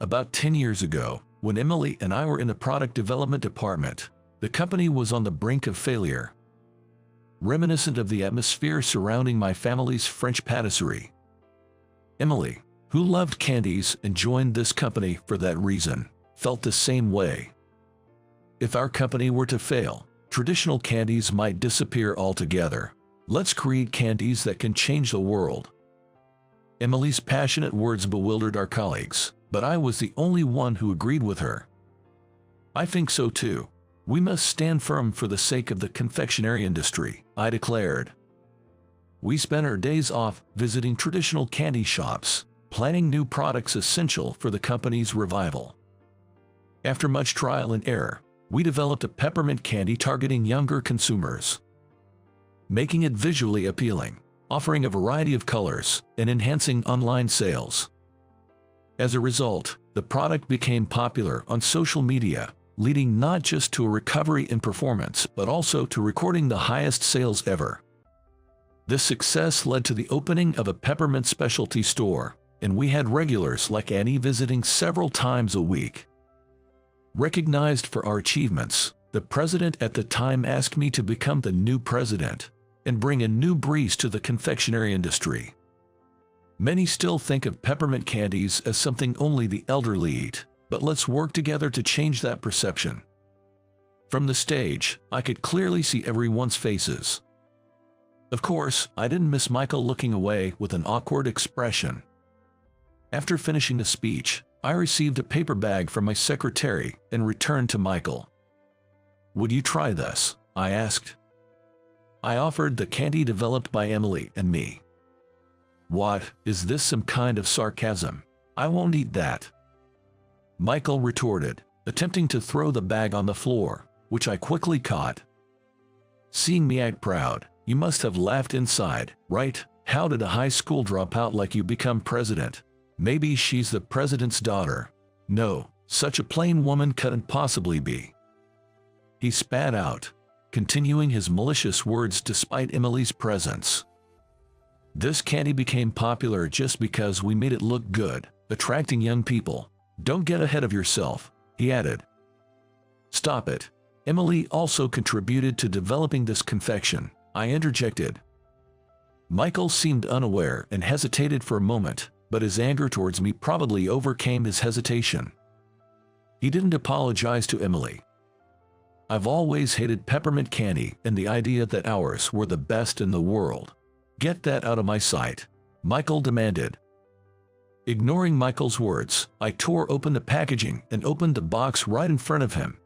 About 10 years ago, when Emily and I were in the product development department, the company was on the brink of failure. Reminiscent of the atmosphere surrounding my family's French patisserie. Emily, who loved candies and joined this company for that reason, felt the same way. If our company were to fail, traditional candies might disappear altogether. Let's create candies that can change the world. Emily's passionate words bewildered our colleagues, but I was the only one who agreed with her. I think so too. We must stand firm for the sake of the confectionery industry, I declared. We spent our days off visiting traditional candy shops, planning new products essential for the company's revival. After much trial and error, we developed a peppermint candy targeting younger consumers, making it visually appealing, offering a variety of colors, and enhancing online sales. As a result, the product became popular on social media, leading not just to a recovery in performance but also to recording the highest sales ever. This success led to the opening of a peppermint specialty store, and we had regulars like Annie visiting several times a week. Recognized for our achievements, the president at the time asked me to become the new president and bring a new breeze to the confectionery industry. Many still think of peppermint candies as something only the elderly eat, but let's work together to change that perception. From the stage, I could clearly see everyone's faces. Of course, I didn't miss Michael looking away with an awkward expression. After finishing the speech, I received a paper bag from my secretary and returned to Michael. Would you try this? I asked. I offered the candy developed by Emily and me. What, is this some kind of sarcasm? I won't eat that. Michael retorted, attempting to throw the bag on the floor, which I quickly caught. Seeing me act proud, you must have laughed inside, right? How did a high school dropout like you become president? Maybe she's the president's daughter. No, such a plain woman couldn't possibly be. He spat out, continuing his malicious words despite Emily's presence. This candy became popular just because we made it look good, attracting young people. Don't get ahead of yourself, he added. Stop it. Emily also contributed to developing this confection, I interjected. Michael seemed unaware and hesitated for a moment, but his anger towards me probably overcame his hesitation. He didn't apologize to Emily. I've always hated peppermint candy and the idea that ours were the best in the world. Get that out of my sight, Michael demanded. Ignoring Michael's words, I tore open the packaging and opened the box right in front of him.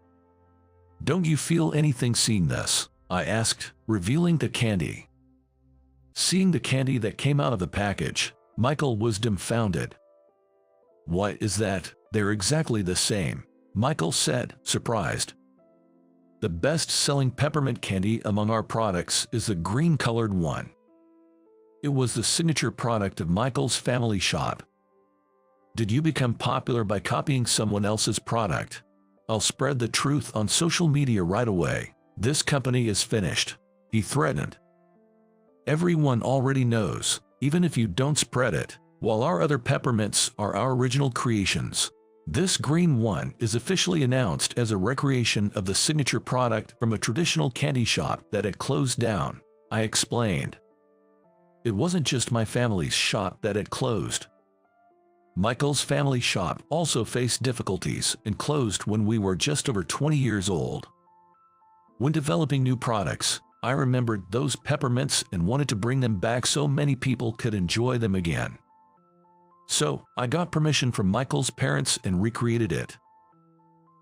Don't you feel anything seeing this? I asked, revealing the candy. Seeing the candy that came out of the package, Michael was dumbfounded. What is that? They're exactly the same, Michael said, surprised. The best-selling peppermint candy among our products is the green-colored one. It was the signature product of Michael's family shop. Did you become popular by copying someone else's product? I'll spread the truth on social media right away. This company is finished, he threatened. Everyone already knows, even if you don't spread it, while our other peppermints are our original creations. This green one is officially announced as a recreation of the signature product from a traditional candy shop that had closed down, I explained. It wasn't just my family's shop that had closed. Michael's family shop also faced difficulties and closed when we were just over 20 years old. When developing new products, I remembered those peppermints and wanted to bring them back so many people could enjoy them again. So, I got permission from Michael's parents and recreated it.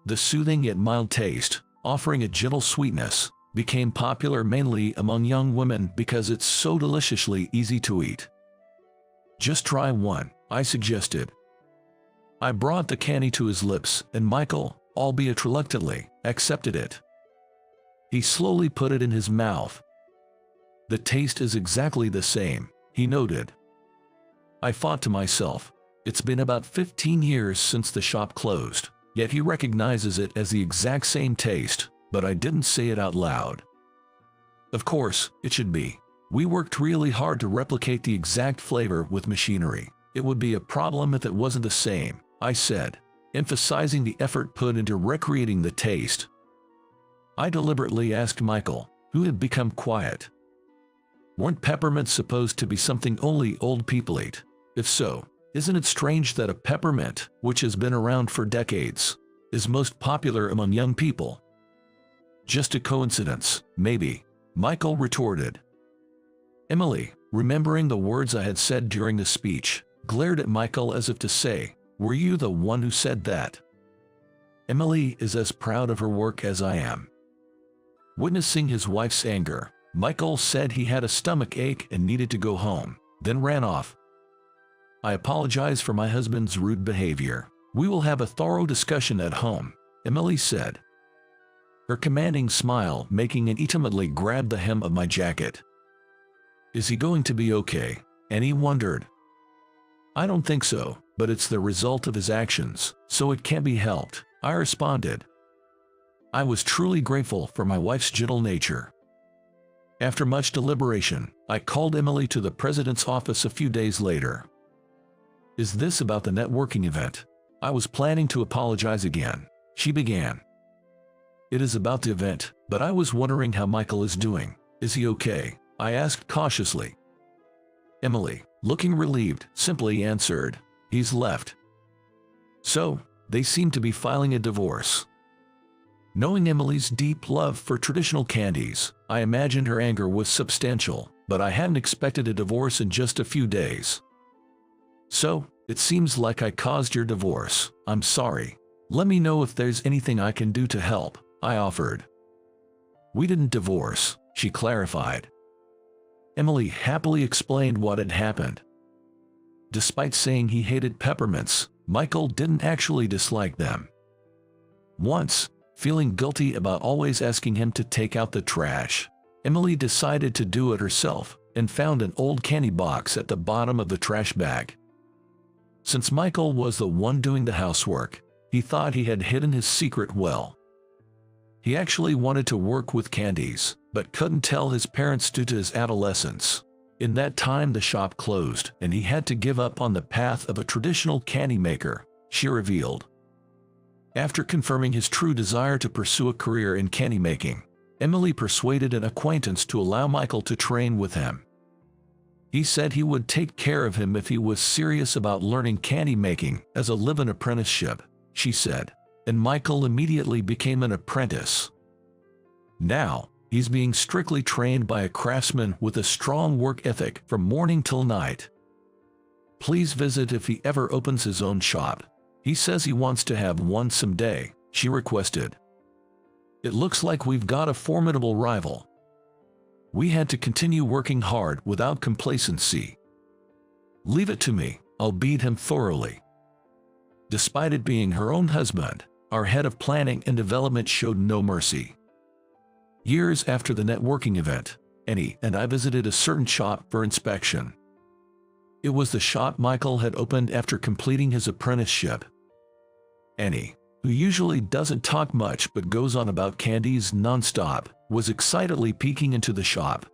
The soothing yet mild taste, offering a gentle sweetness, became popular mainly among young women because it's so deliciously easy to eat. Just try one, I suggested. I brought the candy to his lips and Michael, albeit reluctantly, accepted it. He slowly put it in his mouth. The taste is exactly the same, he noted. I thought to myself, it's been about 15 years since the shop closed, yet he recognizes it as the exact same taste, but I didn't say it out loud. Of course, it should be. We worked really hard to replicate the exact flavor with machinery. It would be a problem if it wasn't the same, I said, emphasizing the effort put into recreating the taste. I deliberately asked Michael, who had become quiet. Weren't peppermints supposed to be something only old people eat? If so, isn't it strange that a peppermint, which has been around for decades, is most popular among young people? Just a coincidence, maybe, Michael retorted. Emily, remembering the words I had said during the speech, glared at Michael as if to say, "Were you the one who said that?" Emily is as proud of her work as I am. Witnessing his wife's anger, Michael said he had a stomach ache and needed to go home, then ran off. I apologize for my husband's rude behavior. We will have a thorough discussion at home, Emily said. Her commanding smile making it intimately grab the hem of my jacket. Is he going to be okay? Annie wondered. I don't think so, but it's the result of his actions, so it can't be helped, I responded. I was truly grateful for my wife's gentle nature. After much deliberation, I called Emily to the president's office a few days later. Is this about the networking event? I was planning to apologize again, she began. It is about the event, but I was wondering how Michael is doing. Is he okay? I asked cautiously. Emily, looking relieved, simply answered, he's left. So, they seem to be filing a divorce. Knowing Emily's deep love for traditional candies, I imagined her anger was substantial, but I hadn't expected a divorce in just a few days. So, it seems like I caused your divorce. I'm sorry. Let me know if there's anything I can do to help, I offered. We didn't divorce, she clarified. Emily happily explained what had happened. Despite saying he hated peppermints, Michael didn't actually dislike them. Once, feeling guilty about always asking him to take out the trash, Emily decided to do it herself and found an old candy box at the bottom of the trash bag. Since Michael was the one doing the housework, he thought he had hidden his secret well. He actually wanted to work with candies, but couldn't tell his parents due to his adolescence. In that time the shop closed and he had to give up on the path of a traditional candy maker, she revealed. After confirming his true desire to pursue a career in candy making, Emily persuaded an acquaintance to allow Michael to train with him. He said he would take care of him if he was serious about learning candy making as a live-in apprenticeship, she said, and Michael immediately became an apprentice. Now, he's being strictly trained by a craftsman with a strong work ethic from morning till night. Please visit if he ever opens his own shop. He says he wants to have one someday, she requested. It looks like we've got a formidable rival. We had to continue working hard without complacency. Leave it to me, I'll beat him thoroughly. Despite it being her own husband, our head of planning and development showed no mercy. Years after the networking event, Annie and I visited a certain shop for inspection. It was the shop Michael had opened after completing his apprenticeship. Annie, who usually doesn't talk much but goes on about candies non-stop, was excitedly peeking into the shop.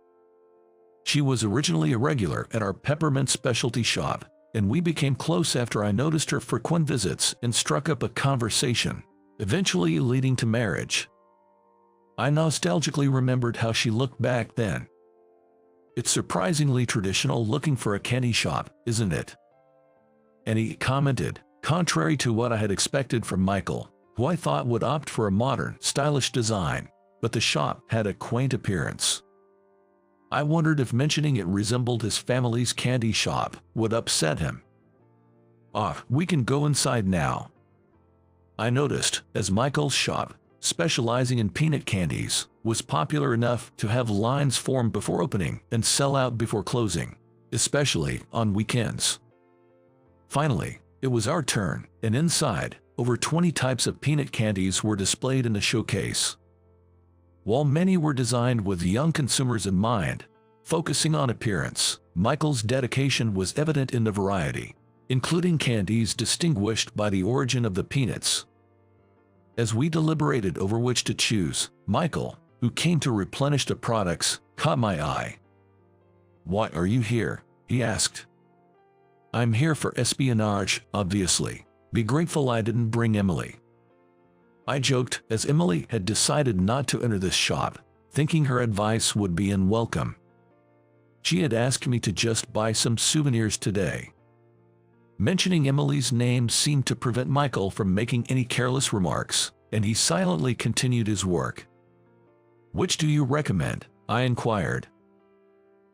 She was originally a regular at our peppermint specialty shop, and we became close after I noticed her frequent visits and struck up a conversation, eventually leading to marriage. I nostalgically remembered how she looked back then. It's surprisingly traditional looking for a candy shop, isn't it? Annie commented, contrary to what I had expected from Michael, who I thought would opt for a modern, stylish design, but the shop had a quaint appearance. I wondered if mentioning it resembled his family's candy shop would upset him. We can go inside now. I noticed, as Michael's shop, specializing in peanut candies, was popular enough to have lines form before opening and sell out before closing, especially on weekends. Finally, it was our turn, and inside, over 20 types of peanut candies were displayed in the showcase. While many were designed with young consumers in mind, focusing on appearance, Michael's dedication was evident in the variety, including candies distinguished by the origin of the peanuts. As we deliberated over which to choose, Michael, who came to replenish the products, caught my eye. "Why are you here?" he asked. "I'm here for espionage, obviously. Be grateful I didn't bring Emily." I joked, as Emily had decided not to enter this shop, thinking her advice would be unwelcome. She had asked me to just buy some souvenirs today. Mentioning Emily's name seemed to prevent Michael from making any careless remarks, and he silently continued his work. "Which do you recommend?" I inquired.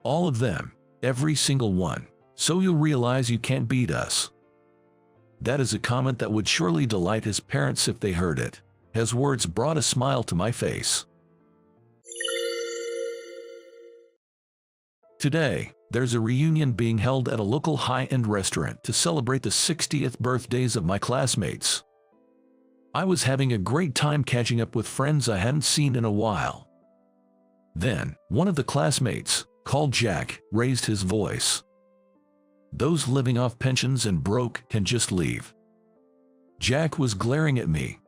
"All of them, every single one, so you'll realize you can't beat us." That is a comment that would surely delight his parents if they heard it. His words brought a smile to my face. Today, there's a reunion being held at a local high-end restaurant to celebrate the 60th birthdays of my classmates. I was having a great time catching up with friends I hadn't seen in a while. Then, one of the classmates, called Jack, raised his voice. "Those living off pensions and broke can just leave." Jack was glaring at me.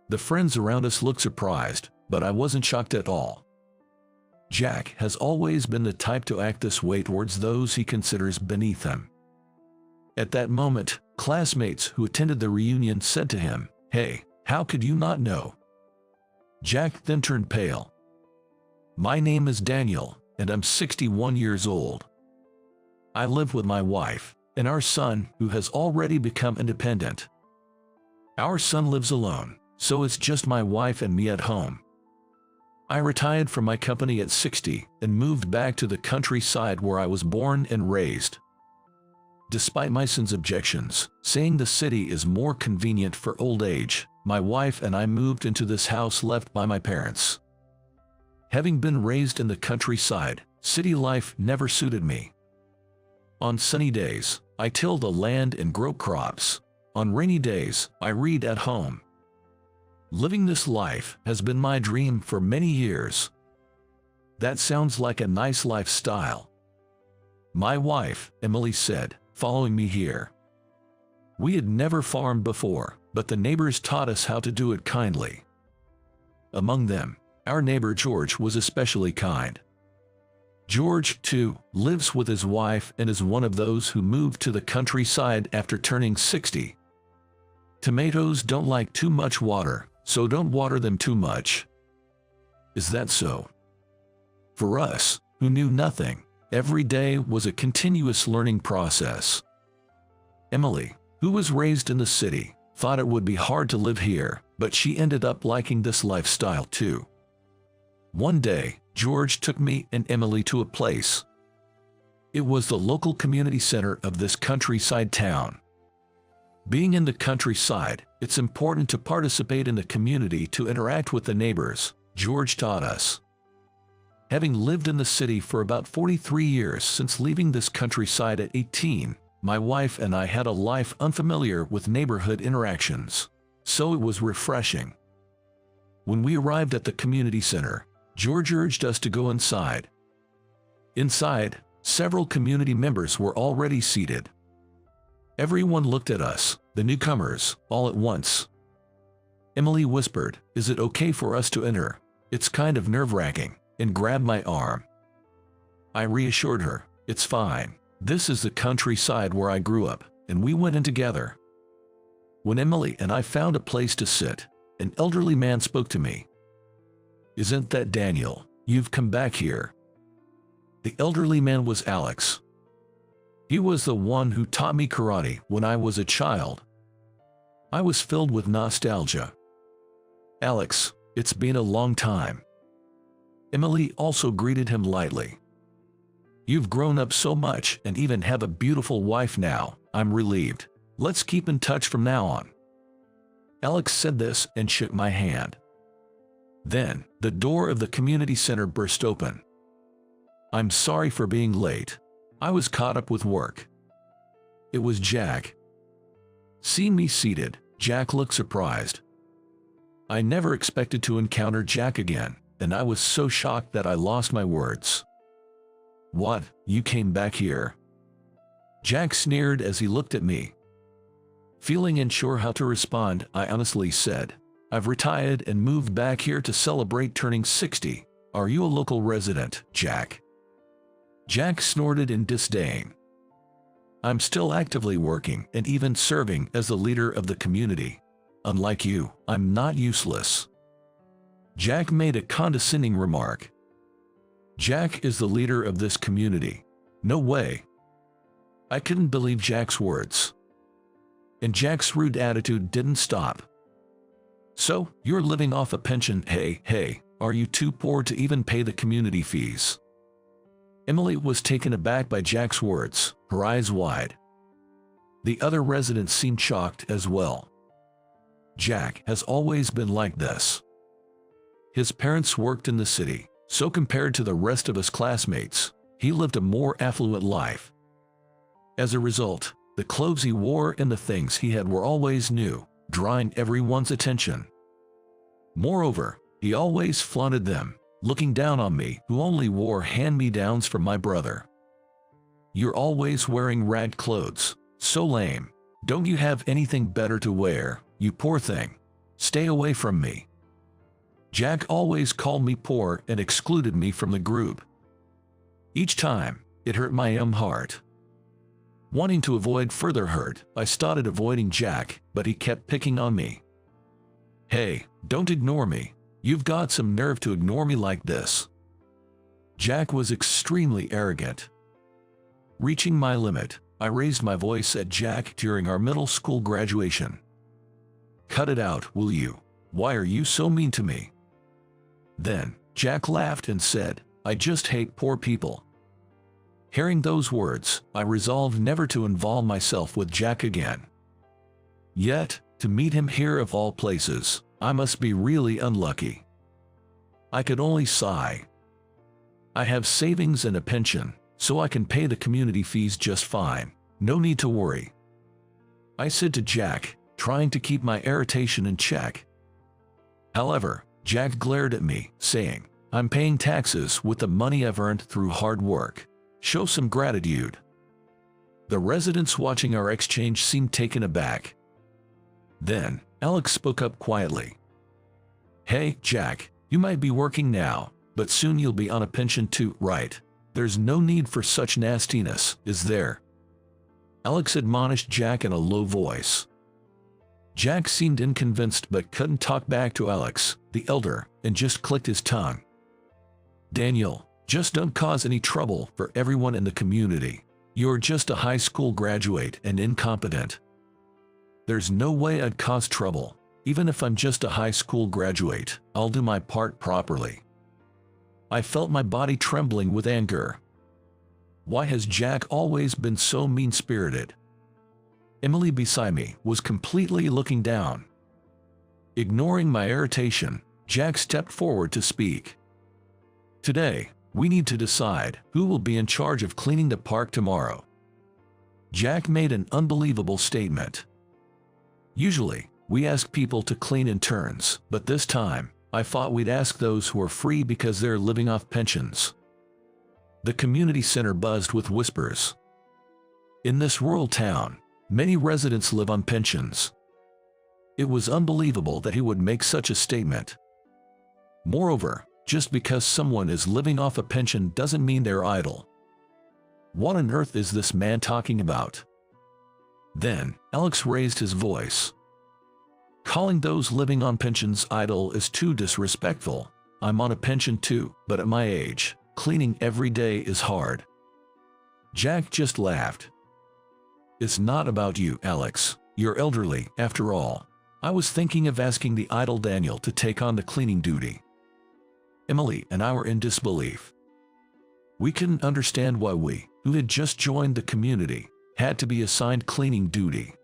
The friends around us looked surprised, but I wasn't shocked at all. Jack has always been the type to act this way towards those he considers beneath him. At that moment, classmates who attended the reunion said to him, "Hey, how could you not know?" Jack then turned pale. "My name is Daniel, and I'm 61 years old. I live with my wife and our son, who has already become independent. Our son lives alone, so it's just my wife and me at home. I retired from my company at 60 and moved back to the countryside where I was born and raised. Despite my son's objections, saying the city is more convenient for old age, my wife and I moved into this house left by my parents. Having been raised in the countryside, city life never suited me. On sunny days, I till the land and grow crops. On rainy days, I read at home. Living this life has been my dream for many years." "That sounds like a nice lifestyle," my wife, Emily, said, following me here. "We had never farmed before, but the neighbors taught us how to do it kindly. Among them, our neighbor George was especially kind. George, too, lives with his wife and is one of those who moved to the countryside after turning 60. Tomatoes don't like too much water, so don't water them too much." "Is that so?" For us, who knew nothing, every day was a continuous learning process. Emily, who was raised in the city, thought it would be hard to live here, but she ended up liking this lifestyle too. One day, George took me and Emily to a place. It was the local community center of this countryside town. Being in the countryside, it's important to participate in the community to interact with the neighbors, George taught us. Having lived in the city for about 43 years since leaving this countryside at 18, my wife and I had a life unfamiliar with neighborhood interactions, so it was refreshing. When we arrived at the community center, George urged us to go inside. Inside, several community members were already seated. Everyone looked at us, the newcomers, all at once. Emily whispered, "Is it okay for us to enter? It's kind of nerve-wracking," and grabbed my arm. I reassured her, "It's fine. This is the countryside where I grew up," and we went in together. When Emily and I found a place to sit, an elderly man spoke to me. "Isn't that Daniel? You've come back here." The elderly man was Alex. He was the one who taught me karate when I was a child. I was filled with nostalgia. "Alex, it's been a long time." Emily also greeted him lightly. "You've grown up so much and even have a beautiful wife now. I'm relieved. Let's keep in touch from now on." Alex said this and shook my hand. Then, the door of the community center burst open. "I'm sorry for being late. I was caught up with work." It was Jack. Seeing me seated, Jack looked surprised. I never expected to encounter Jack again, and I was so shocked that I lost my words. "What, you came back here?" Jack sneered as he looked at me. Feeling unsure how to respond, I honestly said, "I've retired and moved back here to celebrate turning 60. Are you a local resident, Jack?" Jack snorted in disdain. "I'm still actively working and even serving as the leader of the community. Unlike you, I'm not useless." Jack made a condescending remark. "Jack is the leader of this community. No way." I couldn't believe Jack's words. And Jack's rude attitude didn't stop. "So, you're living off a pension? Hey, are you too poor to even pay the community fees?" Emily was taken aback by Jack's words, her eyes wide. The other residents seemed shocked as well. Jack has always been like this. His parents worked in the city, so compared to the rest of his classmates, he lived a more affluent life. As a result, the clothes he wore and the things he had were always new, drawing everyone's attention. Moreover, he always flaunted them, looking down on me who only wore hand-me-downs from my brother. "You're always wearing rag clothes. So lame. Don't you have anything better to wear, you poor thing? Stay away from me." Jack always called me poor and excluded me from the group. Each time, it hurt my heart. Wanting to avoid further hurt, I started avoiding Jack, but he kept picking on me. "Hey, don't ignore me. You've got some nerve to ignore me like this." Jack was extremely arrogant. Reaching my limit, I raised my voice at Jack during our middle school graduation. "Cut it out, will you? Why are you so mean to me?" Then, Jack laughed and said, "I just hate poor people." Hearing those words, I resolved never to involve myself with Jack again. Yet, to meet him here of all places, I must be really unlucky. I could only sigh. I have savings and a pension, so I can pay the community fees just fine. No need to worry," I said to Jack, trying to keep my irritation in check. However, Jack glared at me, saying, "I'm paying taxes with the money I've earned through hard work. Show some gratitude." The residents watching our exchange seemed taken aback. Then, Alex spoke up quietly. "Hey, Jack, you might be working now, but soon you'll be on a pension too, right? There's no need for such nastiness, is there?" Alex admonished Jack in a low voice. Jack seemed unconvinced but couldn't talk back to Alex, the elder, and just clicked his tongue. "Daniel, just don't cause any trouble for everyone in the community. You're just a high school graduate and incompetent." "There's no way I'd cause trouble. Even if I'm just a high school graduate, I'll do my part properly." I felt my body trembling with anger. Why has Jack always been so mean-spirited? Emily beside me was completely looking down. Ignoring my irritation, Jack stepped forward to speak. "Today, we need to decide who will be in charge of cleaning the park tomorrow." Jack made an unbelievable statement. Usually, we ask people to clean in turns, but this time, I thought we'd ask those who are free because they're living off pensions. The community center buzzed with whispers. In this rural town, many residents live on pensions. It was unbelievable that he would make such a statement. Moreover, just because someone is living off a pension doesn't mean they're idle. What on earth is this man talking about? Then, Alex raised his voice. Calling those living on pensions idle is too disrespectful. I'm on a pension too, but at my age, cleaning every day is hard. Jack just laughed. It's not about you, Alex. You're elderly, after all. I was thinking of asking the idle Daniel to take on the cleaning duty. Emily and I were in disbelief. We couldn't understand why we, who had just joined the community, had to be assigned cleaning duty.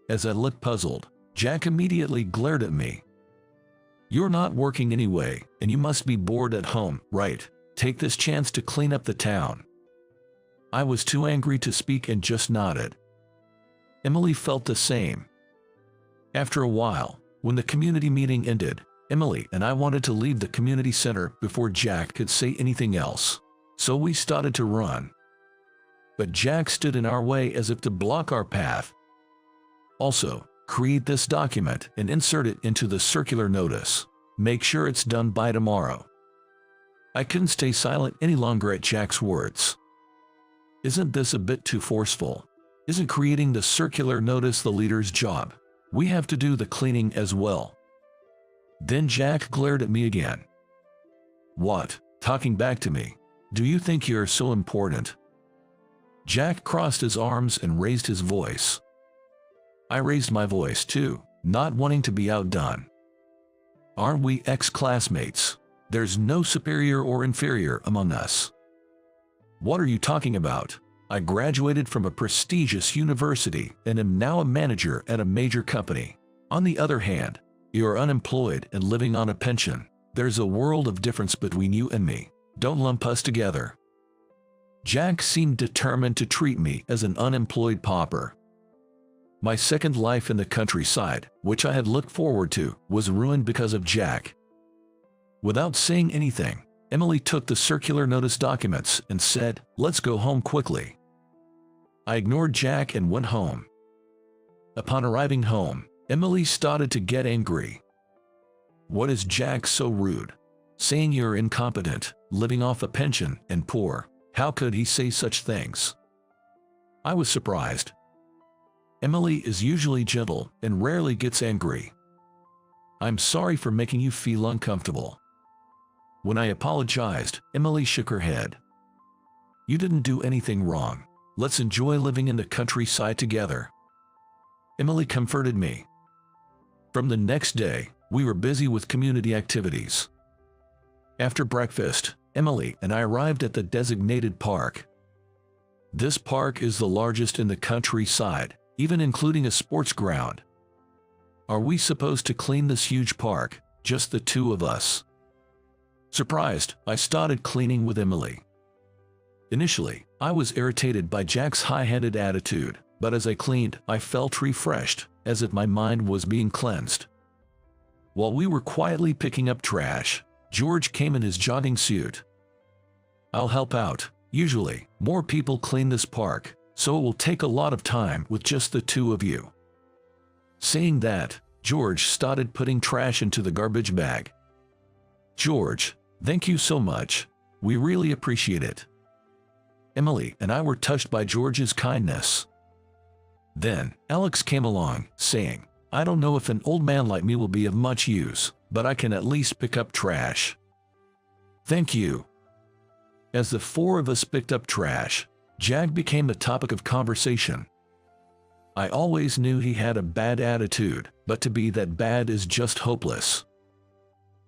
As I looked puzzled, Jack immediately glared at me. You're not working anyway, and you must be bored at home, right? Take this chance to clean up the town. I was too angry to speak and just nodded. Emily felt the same. After a while, when the community meeting ended, Emily and I wanted to leave the community center before Jack could say anything else, so we started to run. But Jack stood in our way as if to block our path. Also, create this document and insert it into the circular notice. Make sure it's done by tomorrow. I couldn't stay silent any longer at Jack's words. Isn't this a bit too forceful? Isn't creating the circular notice the leader's job? We have to do the cleaning as well. Then Jack glared at me again. What? Talking back to me? Do you think you're so important? Jack crossed his arms and raised his voice. I raised my voice too, not wanting to be outdone. Aren't we ex-classmates? There's no superior or inferior among us. What are you talking about? I graduated from a prestigious university and am now a manager at a major company. On the other hand, you're unemployed and living on a pension. There's a world of difference between you and me. Don't lump us together. Jack seemed determined to treat me as an unemployed pauper. My second life in the countryside, which I had looked forward to, was ruined because of Jack. Without saying anything, Emily took the circular notice documents and said, "Let's go home quickly." I ignored Jack and went home. Upon arriving home, Emily started to get angry. What is Jack so rude? Saying you're incompetent, living off a pension, and poor. How could he say such things? I was surprised. Emily is usually gentle and rarely gets angry. I'm sorry for making you feel uncomfortable. When I apologized, Emily shook her head. You didn't do anything wrong. Let's enjoy living in the countryside together. Emily comforted me. From the next day, we were busy with community activities. After breakfast, Emily and I arrived at the designated park. This park is the largest in the countryside, even including a sports ground. Are we supposed to clean this huge park, just the two of us? Surprised, I started cleaning with Emily. Initially, I was irritated by Jack's high-handed attitude, but as I cleaned, I felt refreshed, as if my mind was being cleansed. While we were quietly picking up trash, George came in his jogging suit. I'll help out. Usually, more people clean this park, so it will take a lot of time with just the two of you. Saying that, George started putting trash into the garbage bag. George, thank you so much. We really appreciate it. Emily and I were touched by George's kindness. Then, Alex came along, saying, I don't know if an old man like me will be of much use, but I can at least pick up trash. Thank you. As the four of us picked up trash, Jack became the topic of conversation. I always knew he had a bad attitude, but to be that bad is just hopeless.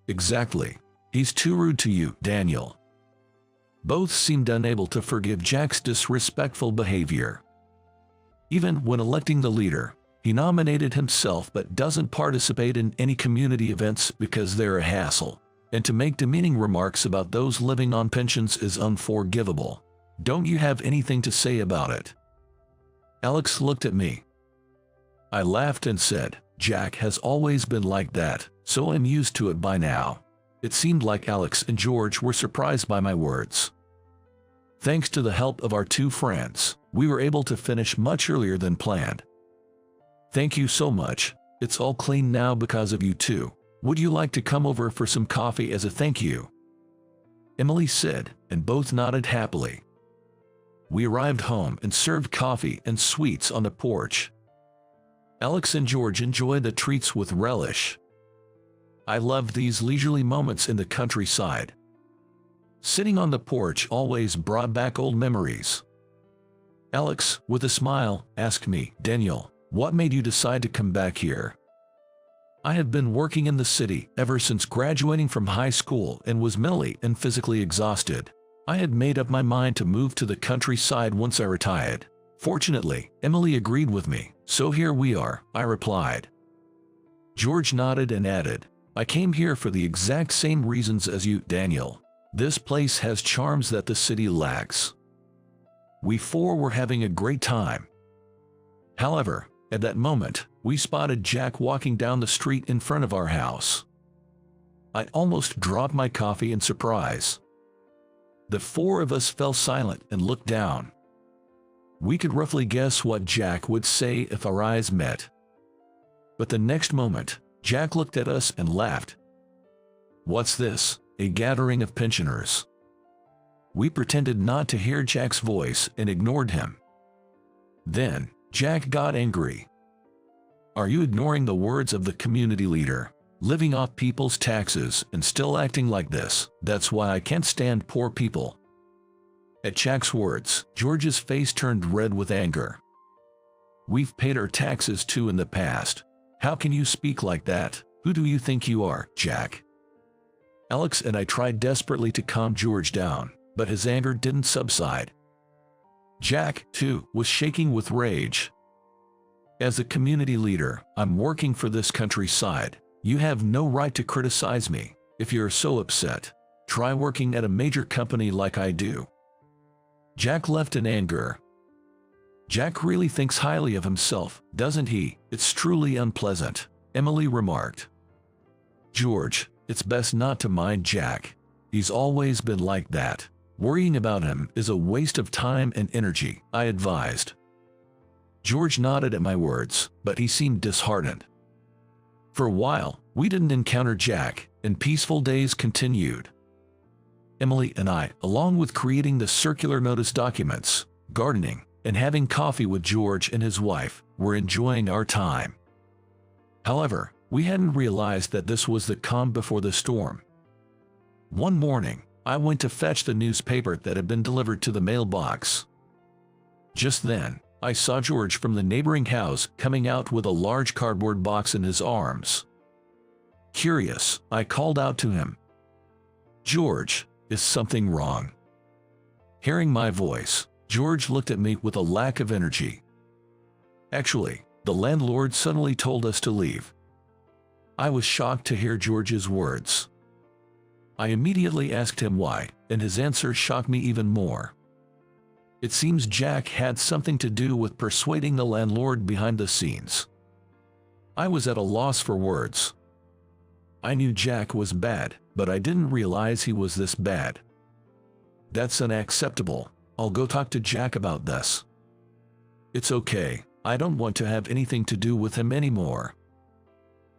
Exactly. He's too rude to you, Daniel. Both seemed unable to forgive Jack's disrespectful behavior. Even when electing the leader, he nominated himself but doesn't participate in any community events because they're a hassle. And to make demeaning remarks about those living on pensions is unforgivable. Don't you have anything to say about it? Alex looked at me. I laughed and said, Jack has always been like that, so I'm used to it by now. It seemed like Alex and George were surprised by my words. Thanks to the help of our two friends, we were able to finish much earlier than planned. Thank you so much. It's all clean now because of you two. Would you like to come over for some coffee as a thank you? Emily said, and both nodded happily. We arrived home and served coffee and sweets on the porch. Alex and George enjoyed the treats with relish. I loved these leisurely moments in the countryside. Sitting on the porch always brought back old memories. Alex, with a smile, asked me, Daniel, what made you decide to come back here? I have been working in the city ever since graduating from high school and was mentally and physically exhausted. I had made up my mind to move to the countryside once I retired. Fortunately, Emily agreed with me, so here we are, I replied. George nodded and added, I came here for the exact same reasons as you, Daniel. This place has charms that the city lacks. We four were having a great time. However, at that moment, we spotted Jack walking down the street in front of our house. I almost dropped my coffee in surprise. The four of us fell silent and looked down. We could roughly guess what Jack would say if our eyes met. But the next moment, Jack looked at us and laughed. What's this? A gathering of pensioners. We pretended not to hear Jack's voice and ignored him. Then, Jack got angry. Are you ignoring the words of the community leader? Living off people's taxes and still acting like this? That's why I can't stand poor people. At Jack's words, George's face turned red with anger. We've paid our taxes too in the past. How can you speak like that? Who do you think you are, Jack? Alex and I tried desperately to calm George down, but his anger didn't subside. Jack, too, was shaking with rage. As a community leader, I'm working for this countryside. You have no right to criticize me. If you're so upset, try working at a major company like I do. Jack left in anger. Jack really thinks highly of himself, doesn't he? It's truly unpleasant, Emily remarked. George, it's best not to mind Jack. He's always been like that. Worrying about him is a waste of time and energy, I advised. George nodded at my words, but he seemed disheartened. For a while, we didn't encounter Jack, and peaceful days continued. Emily and I, along with creating the circular notice documents, gardening, and having coffee with George and his wife, were enjoying our time. However, we hadn't realized that this was the calm before the storm. One morning, I went to fetch the newspaper that had been delivered to the mailbox. Just then, I saw George from the neighboring house coming out with a large cardboard box in his arms. Curious, I called out to him. George, is something wrong? Hearing my voice, George looked at me with a lack of energy. Actually, the landlord suddenly told us to leave. I was shocked to hear George's words. I immediately asked him why, and his answer shocked me even more. It seems Jack had something to do with persuading the landlord behind the scenes. I was at a loss for words. I knew Jack was bad, but I didn't realize he was this bad. That's unacceptable. I'll go talk to Jack about this. It's okay. I don't want to have anything to do with him anymore.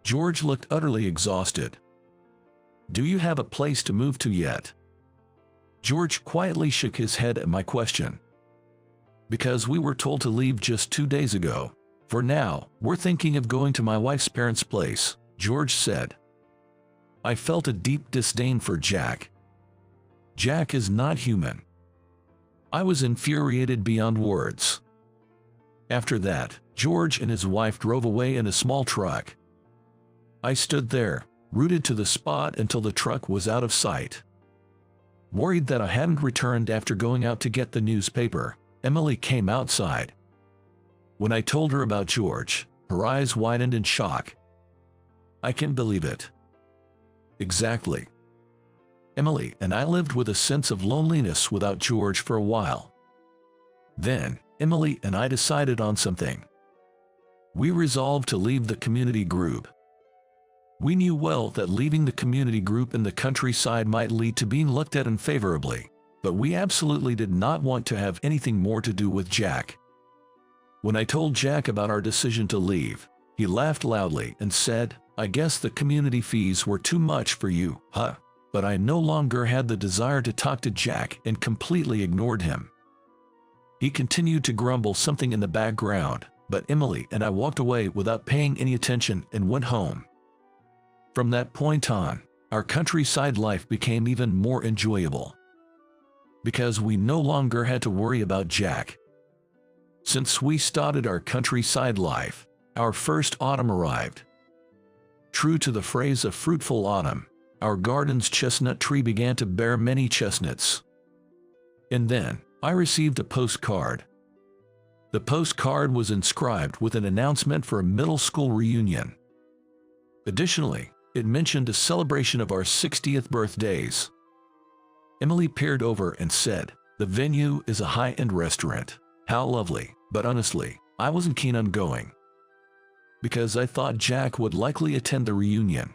George looked utterly exhausted. Do you have a place to move to yet? George quietly shook his head at my question. Because we were told to leave just 2 days ago. For now, we're thinking of going to my wife's parents' place, George said. I felt a deep disdain for Jack. Jack is not human. I was infuriated beyond words. After that, George and his wife drove away in a small truck. I stood there, rooted to the spot until the truck was out of sight. Worried that I hadn't returned after going out to get the newspaper, Emily came outside. When I told her about George, her eyes widened in shock. I can't believe it. Exactly. Emily and I lived with a sense of loneliness without George for a while. Then, Emily and I decided on something. We resolved to leave the community group. We knew well that leaving the community group in the countryside might lead to being looked at unfavorably, but we absolutely did not want to have anything more to do with Jack. When I told Jack about our decision to leave, he laughed loudly and said, "I guess the community fees were too much for you, huh?" But I no longer had the desire to talk to Jack and completely ignored him. He continued to grumble something in the background, but Emily and I walked away without paying any attention and went home. From that point on, our countryside life became even more enjoyable, because we no longer had to worry about Jack. Since we started our countryside life, our first autumn arrived. True to the phrase of fruitful autumn, our garden's chestnut tree began to bear many chestnuts. And then, I received a postcard. The postcard was inscribed with an announcement for a middle school reunion. Additionally, it mentioned a celebration of our 60th birthdays. Emily peered over and said, "The venue is a high-end restaurant. How lovely," but honestly, I wasn't keen on going, because I thought Jack would likely attend the reunion.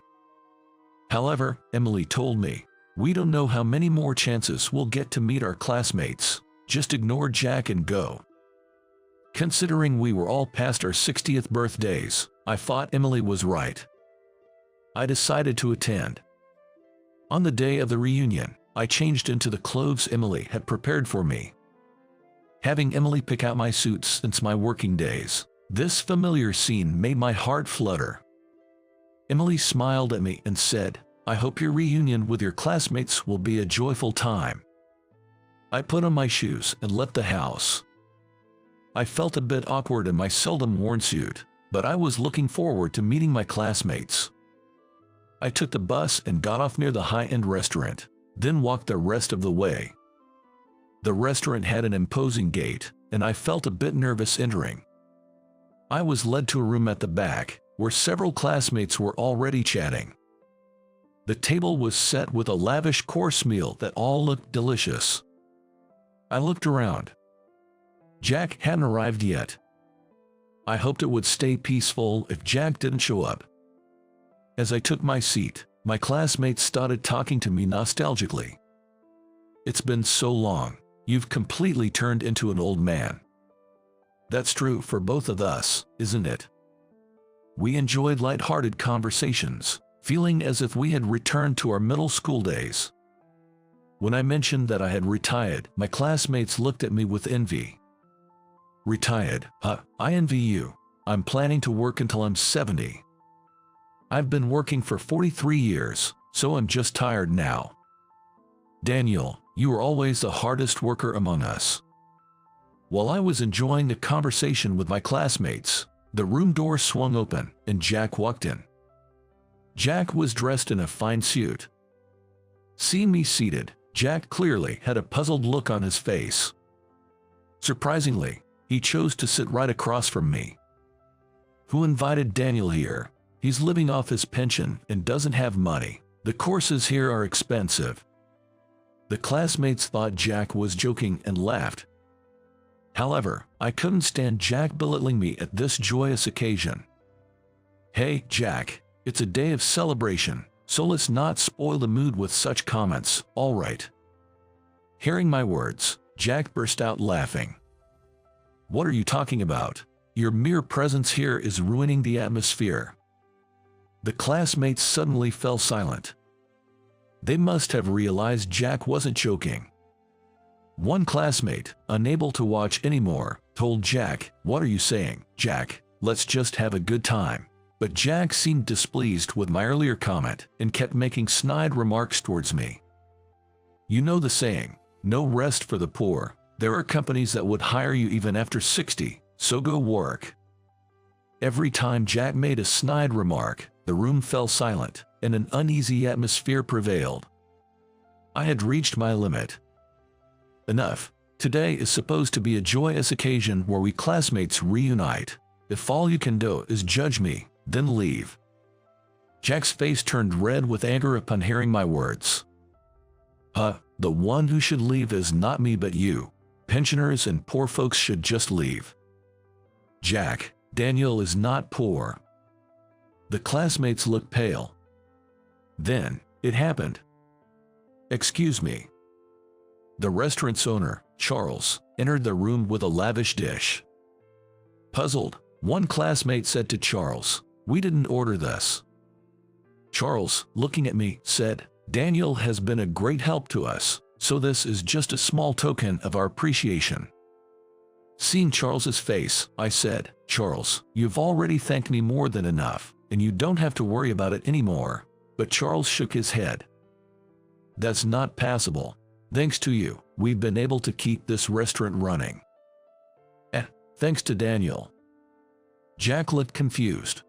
However, Emily told me, "We don't know how many more chances we'll get to meet our classmates. Just ignore Jack and go." Considering we were all past our 60th birthdays, I thought Emily was right. I decided to attend. On the day of the reunion, I changed into the clothes Emily had prepared for me. Having Emily pick out my suits since my working days, this familiar scene made my heart flutter. Emily smiled at me and said, "I hope your reunion with your classmates will be a joyful time." I put on my shoes and left the house. I felt a bit awkward in my seldom-worn suit, but I was looking forward to meeting my classmates. I took the bus and got off near the high-end restaurant, then walked the rest of the way. The restaurant had an imposing gate, and I felt a bit nervous entering. I was led to a room at the back, where several classmates were already chatting. The table was set with a lavish course meal that all looked delicious. I looked around. Jack hadn't arrived yet. I hoped it would stay peaceful if Jack didn't show up. As I took my seat, my classmates started talking to me nostalgically. "It's been so long. You've completely turned into an old man." That's true for both of us, isn't it? We enjoyed light-hearted conversations, feeling as if we had returned to our middle school days. When I mentioned that I had retired, my classmates looked at me with envy. "Retired? Huh, I envy you. I'm planning to work until I'm 70. I've been working for 43 years, so I'm just tired now." "Daniel, you were always the hardest worker among us." While I was enjoying the conversation with my classmates, the room door swung open and Jack walked in. Jack was dressed in a fine suit. Seeing me seated, Jack clearly had a puzzled look on his face. Surprisingly, he chose to sit right across from me. "Who invited Daniel here? He's living off his pension and doesn't have money. The courses here are expensive." The classmates thought Jack was joking and laughed. However, I couldn't stand Jack belittling me at this joyous occasion. "Hey, Jack, it's a day of celebration, so let's not spoil the mood with such comments, all right?" Hearing my words, Jack burst out laughing. "What are you talking about? Your mere presence here is ruining the atmosphere." The classmates suddenly fell silent. They must have realized Jack wasn't joking. One classmate, unable to watch anymore, told Jack, "What are you saying, Jack? Let's just have a good time." But Jack seemed displeased with my earlier comment and kept making snide remarks towards me. "You know the saying, no rest for the poor. There are companies that would hire you even after 60, so go work." Every time Jack made a snide remark, the room fell silent, and an uneasy atmosphere prevailed. I had reached my limit. Enough. Today is supposed to be a joyous occasion where we classmates reunite. If all you can do is judge me, then leave. Jack's face turned red with anger upon hearing my words. The one who should leave is not me but you. Pensioners and poor folks should just leave. Jack, Daniel is not poor. The classmates looked pale. Then, it happened. Excuse me. The restaurant's owner, Charles, entered the room with a lavish dish. Puzzled, one classmate said to Charles, "We didn't order this." Charles, looking at me, said, "Daniel has been a great help to us, so this is just a small token of our appreciation." Seeing Charles's face, I said, "Charles, you've already thanked me more than enough, and you don't have to worry about it anymore." But Charles shook his head. "That's not passable. Thanks to you, we've been able to keep this restaurant running." Thanks to Daniel." Jack looked confused.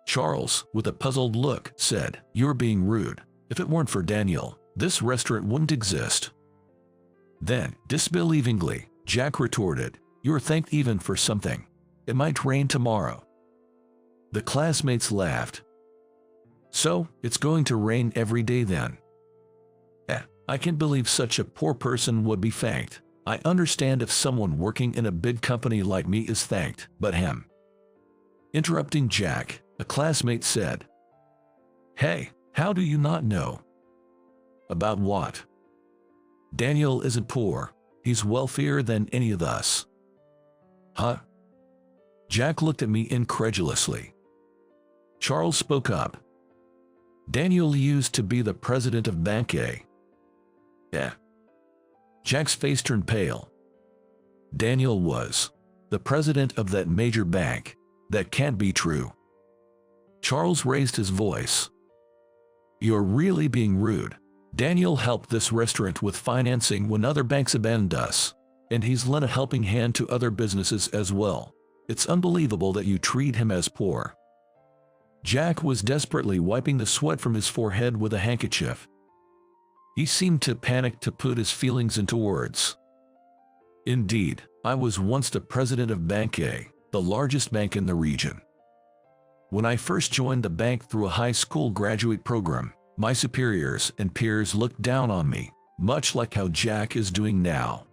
Charles, with a puzzled look, said, "You're being rude. If it weren't for Daniel, this restaurant wouldn't exist." Then, disbelievingly, Jack retorted, "You're thanked even for something. It might rain tomorrow." The classmates laughed. "So, it's going to rain every day then?" I can't believe such a poor person would be thanked. I understand if someone working in a big company like me is thanked, but him." Interrupting Jack, a classmate said, "Hey, how do you not know?" "About what?" "Daniel isn't poor. He's wealthier than any of us." "Huh?" Jack looked at me incredulously. Charles spoke up. "Daniel used to be the president of Bank A." Jack's face turned pale. "Daniel was the president of that major bank. That can't be true." Charles raised his voice. "You're really being rude. Daniel helped this restaurant with financing when other banks abandoned us, and he's lent a helping hand to other businesses as well. It's unbelievable that you treat him as poor." Jack was desperately wiping the sweat from his forehead with a handkerchief. He seemed to panic to put his feelings into words. "Indeed, I was once the president of Bank A, the largest bank in the region. When I first joined the bank through a high school graduate program, my superiors and peers looked down on me, much like how Jack is doing now.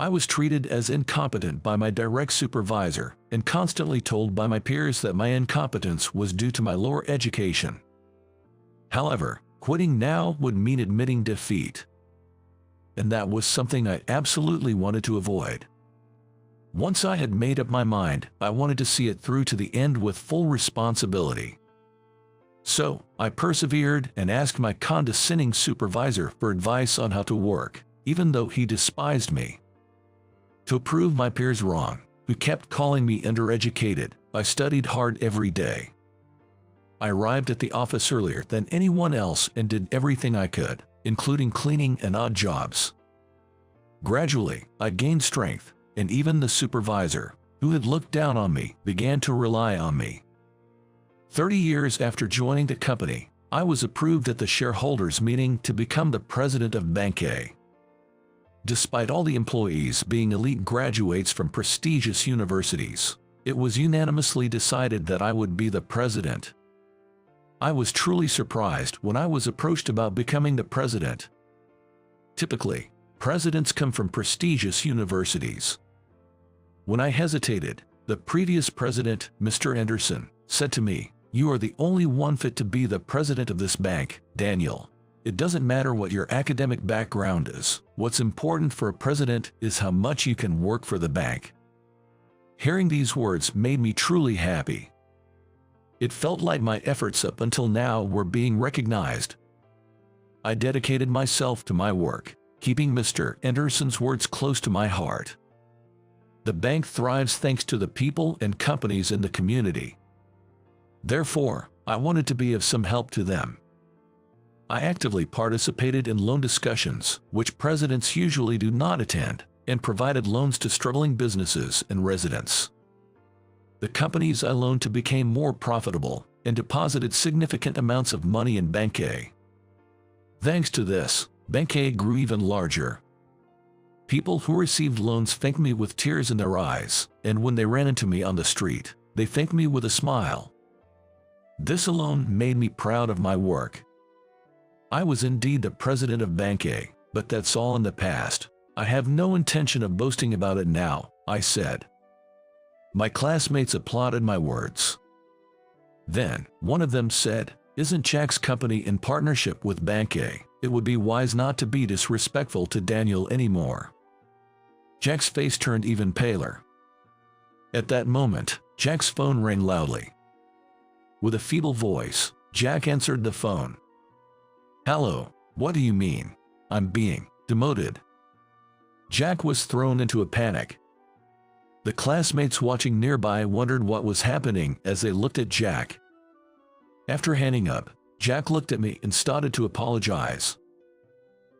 I was treated as incompetent by my direct supervisor and constantly told by my peers that my incompetence was due to my lower education. However, quitting now would mean admitting defeat. And that was something I absolutely wanted to avoid. Once I had made up my mind, I wanted to see it through to the end with full responsibility. So, I persevered and asked my condescending supervisor for advice on how to work, even though he despised me. To prove my peers wrong, who kept calling me undereducated, I studied hard every day. I arrived at the office earlier than anyone else and did everything I could, including cleaning and odd jobs. Gradually, I gained strength, and even the supervisor, who had looked down on me, began to rely on me. 30 years after joining the company, I was approved at the shareholders' meeting to become the president of Bank A. Despite all the employees being elite graduates from prestigious universities, it was unanimously decided that I would be the president. I was truly surprised when I was approached about becoming the president. Typically, presidents come from prestigious universities. When I hesitated, the previous president, Mr. Anderson, said to me, "You are the only one fit to be the president of this bank, Daniel. It doesn't matter what your academic background is. What's important for a president is how much you can work for the bank." Hearing these words made me truly happy. It felt like my efforts up until now were being recognized. I dedicated myself to my work, keeping Mr. Anderson's words close to my heart. The bank thrives thanks to the people and companies in the community. Therefore, I wanted to be of some help to them. I actively participated in loan discussions, which presidents usually do not attend, and provided loans to struggling businesses and residents. The companies I loaned to became more profitable and deposited significant amounts of money in Bank A. Thanks to this, Bank A grew even larger. People who received loans thanked me with tears in their eyes, and when they ran into me on the street, they thanked me with a smile. This alone made me proud of my work. I was indeed the president of Bank A, but that's all in the past. I have no intention of boasting about it now, I said. My classmates applauded my words. Then, one of them said, "Isn't Jack's company in partnership with Bank A? It would be wise not to be disrespectful to Daniel anymore." Jack's face turned even paler. At that moment, Jack's phone rang loudly. With a feeble voice, Jack answered the phone. "Hello, what do you mean? I'm being demoted." Jack was thrown into a panic. The classmates watching nearby wondered what was happening as they looked at Jack. After hanging up, Jack looked at me and started to apologize.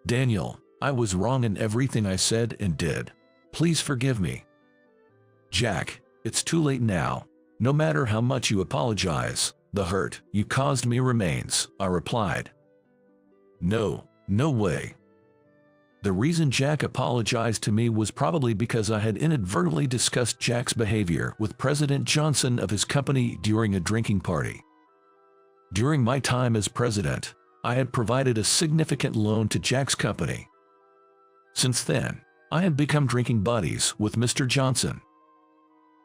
"Daniel, I was wrong in everything I said and did. Please forgive me." "Jack, it's too late now. No matter how much you apologize, the hurt you caused me remains," I replied. No way. The reason Jack apologized to me was probably because I had inadvertently discussed Jack's behavior with President Johnson of his company during a drinking party. During my time as president, I had provided a significant loan to Jack's company. Since then, I had become drinking buddies with Mr. Johnson.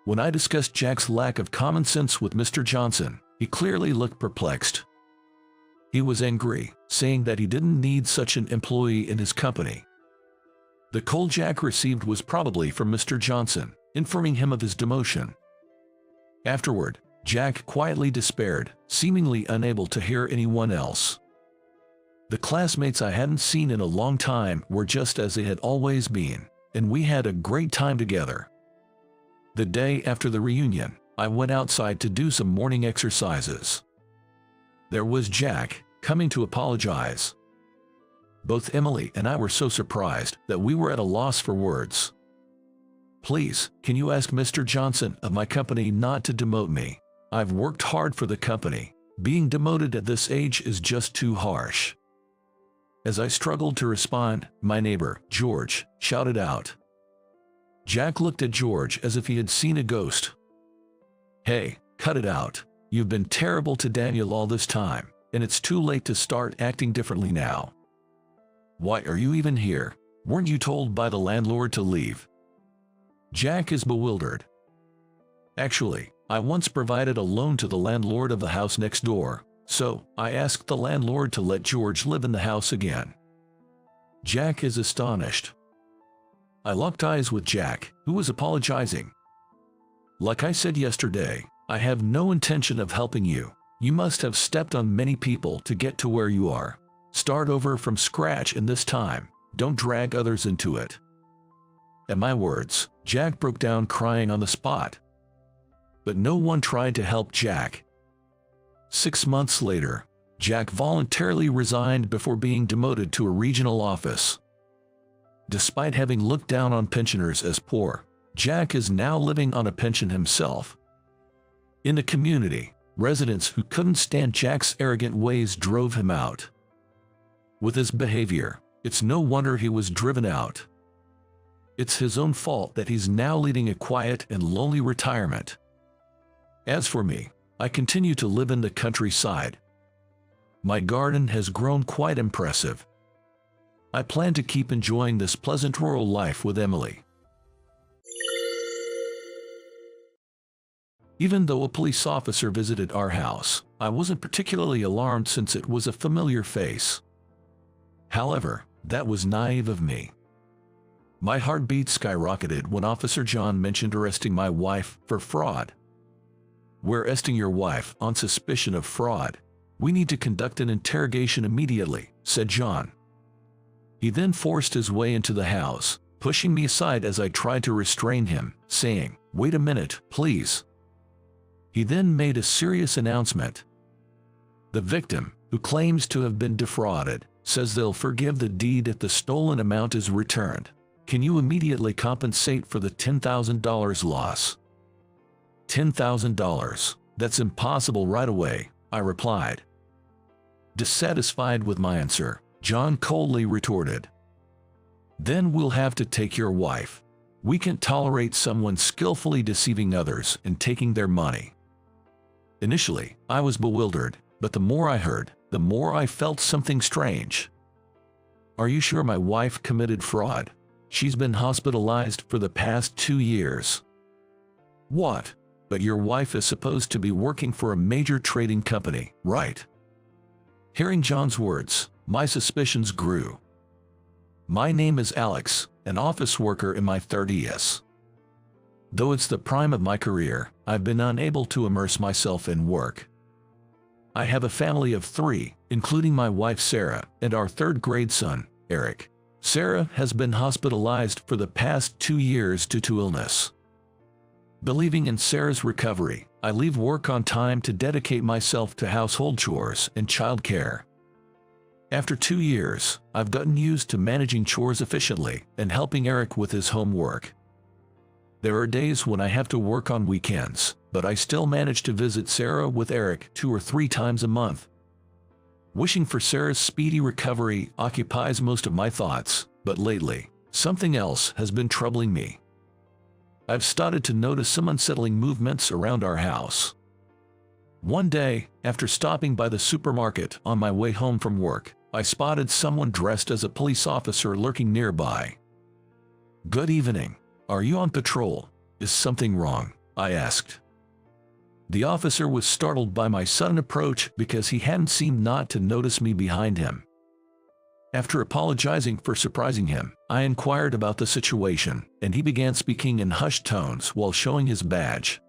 When I discussed Jack's lack of common sense with Mr. Johnson, he clearly looked perplexed. He was angry, saying that he didn't need such an employee in his company. The call Jack received was probably from Mr. Johnson, informing him of his demotion. Afterward, Jack quietly despaired, seemingly unable to hear anyone else. The classmates I hadn't seen in a long time were just as they had always been, and we had a great time together. The day after the reunion, I went outside to do some morning exercises. There was Jack, coming to apologize. Both Emily and I were so surprised that we were at a loss for words. "Please, can you ask Mr. Johnson of my company not to demote me? I've worked hard for the company. Being demoted at this age is just too harsh." As I struggled to respond, my neighbor, George, shouted out. Jack looked at George as if he had seen a ghost. "Hey, cut it out. You've been terrible to Daniel all this time, and it's too late to start acting differently now. Why are you even here? Weren't you told by the landlord to leave?" Jack is bewildered. "Actually, I once provided a loan to the landlord of the house next door, so I asked the landlord to let George live in the house again." Jack is astonished. I locked eyes with Jack, who was apologizing. "Like I said yesterday, I have no intention of helping you. You must have stepped on many people to get to where you are. Start over from scratch in this time. Don't drag others into it." At my words, Jack broke down crying on the spot. But no one tried to help Jack. 6 months later, Jack voluntarily resigned before being demoted to a regional office. Despite having looked down on pensioners as poor, Jack is now living on a pension himself. In the community, residents who couldn't stand Jack's arrogant ways drove him out. With his behavior, it's no wonder he was driven out. It's his own fault that he's now leading a quiet and lonely retirement. As for me, I continue to live in the countryside. My garden has grown quite impressive. I plan to keep enjoying this pleasant rural life with Emily. Even though a police officer visited our house, I wasn't particularly alarmed since it was a familiar face. However, that was naive of me. My heartbeat skyrocketed when Officer John mentioned arresting my wife for fraud. "We're arresting your wife on suspicion of fraud. We need to conduct an interrogation immediately," said John. He then forced his way into the house, pushing me aside as I tried to restrain him, saying, "Wait a minute, please." He then made a serious announcement. The victim, who claims to have been defrauded, says they'll forgive the deed if the stolen amount is returned. Can you immediately compensate for the $10,000 loss? $10,000. That's impossible right away, I replied. Dissatisfied with my answer, John coldly retorted. Then we'll have to take your wife. We can't tolerate someone skillfully deceiving others and taking their money. Initially, I was bewildered, but the more I heard, the more I felt something strange. Are you sure my wife committed fraud? She's been hospitalized for the past 2 years. What? But your wife is supposed to be working for a major trading company, right? Hearing John's words, my suspicions grew. My name is Alex, an office worker in my 30s. Though it's the prime of my career, I've been unable to immerse myself in work. I have a family of 3, including my wife Sarah and our 3rd-grade son, Eric. Sarah has been hospitalized for the past 2 years due to illness. Believing in Sarah's recovery, I leave work on time to dedicate myself to household chores and childcare. After 2 years, I've gotten used to managing chores efficiently and helping Eric with his homework. There are days when I have to work on weekends, but I still manage to visit Sarah with Eric 2 or 3 times a month. Wishing for Sarah's speedy recovery occupies most of my thoughts, but lately, something else has been troubling me. I've started to notice some unsettling movements around our house. One day, after stopping by the supermarket on my way home from work, I spotted someone dressed as a police officer lurking nearby. "Good evening. Are you on patrol? Is something wrong?" I asked. The officer was startled by my sudden approach because he hadn't seemed not to notice me behind him. After apologizing for surprising him, I inquired about the situation, and he began speaking in hushed tones while showing his badge.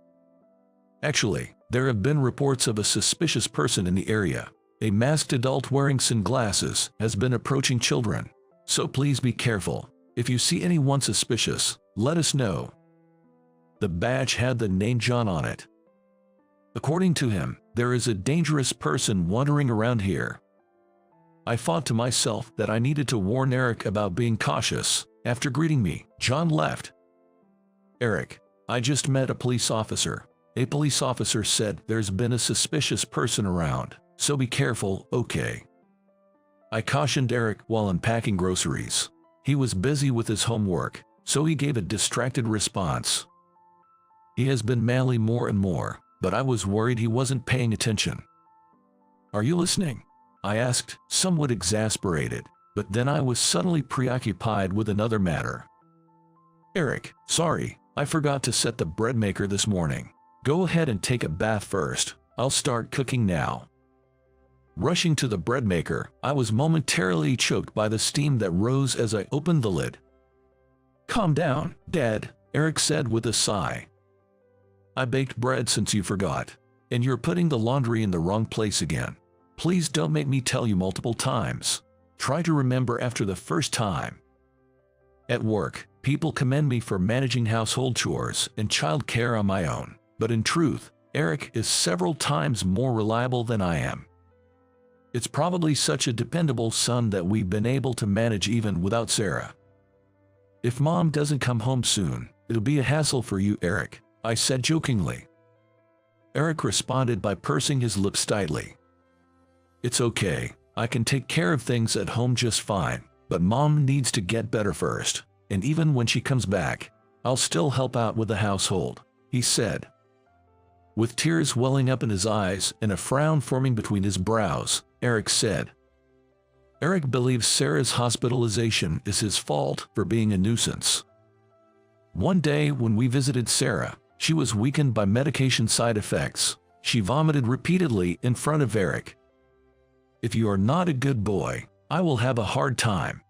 "Actually, there have been reports of a suspicious person in the area. A masked adult wearing sunglasses has been approaching children. So please be careful. If you see anyone suspicious, let us know." The badge had the name John on it. According to him, there is a dangerous person wandering around here. I thought to myself that I needed to warn Eric about being cautious. After greeting me, John left. "Eric, I just met a police officer. A police officer said there's been a suspicious person around, so be careful, okay?" I cautioned Eric while unpacking groceries. He was busy with his homework, so he gave a distracted response. He has been manly more and more, but I was worried he wasn't paying attention. "Are you listening?" I asked, somewhat exasperated, but then I was suddenly preoccupied with another matter. "Eric, sorry, I forgot to set the bread maker this morning. Go ahead and take a bath first. I'll start cooking now." Rushing to the bread maker, I was momentarily choked by the steam that rose as I opened the lid. "Calm down, Dad," Eric said with a sigh. "I baked bread since you forgot, and you're putting the laundry in the wrong place again. Please don't make me tell you multiple times. Try to remember after the first time." At work, people commend me for managing household chores and child care on my own, but in truth, Eric is several times more reliable than I am. It's probably such a dependable son that we've been able to manage even without Sarah. "If Mom doesn't come home soon, it'll be a hassle for you, Eric," I said jokingly. Eric responded by pursing his lips tightly. "It's okay, I can take care of things at home just fine, but Mom needs to get better first, and even when she comes back, I'll still help out with the household," he said. With tears welling up in his eyes and a frown forming between his brows, Eric said, "Eric believes Sarah's hospitalization is his fault for being a nuisance. One day when we visited Sarah, she was weakened by medication side effects. She vomited repeatedly in front of Eric. If you are not a good boy, I will have a hard time."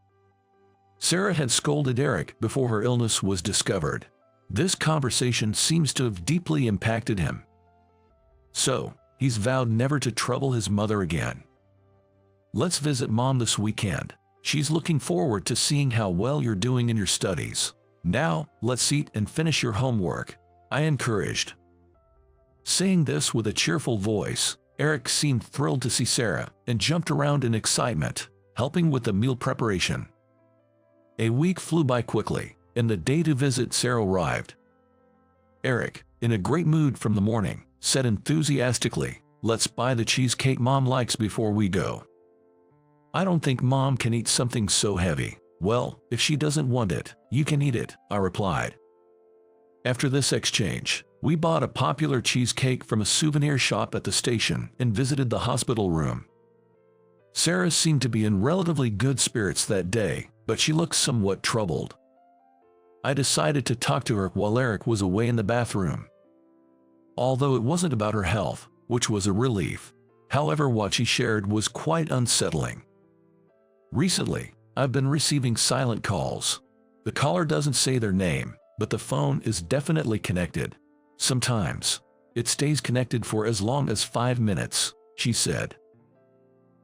Sarah had scolded Eric before her illness was discovered. This conversation seems to have deeply impacted him. So, he's vowed never to trouble his mother again. "Let's visit Mom this weekend. She's looking forward to seeing how well you're doing in your studies. Now, let's eat and finish your homework," I encouraged. Saying this with a cheerful voice, Eric seemed thrilled to see Sarah and jumped around in excitement, helping with the meal preparation. A week flew by quickly, and the day to visit Sarah arrived. Eric, in a great mood from the morning, said enthusiastically, "Let's buy the cheesecake Mom likes before we go." "I don't think Mom can eat something so heavy." "Well, if she doesn't want it, you can eat it," I replied. After this exchange, we bought a popular cheesecake from a souvenir shop at the station and visited the hospital room. Sarah seemed to be in relatively good spirits that day, but she looked somewhat troubled. I decided to talk to her while Eric was away in the bathroom. Although it wasn't about her health, which was a relief. However, what she shared was quite unsettling. Recently, I've been receiving silent calls. The caller doesn't say their name, but the phone is definitely connected. Sometimes, it stays connected for as long as 5 minutes, she said.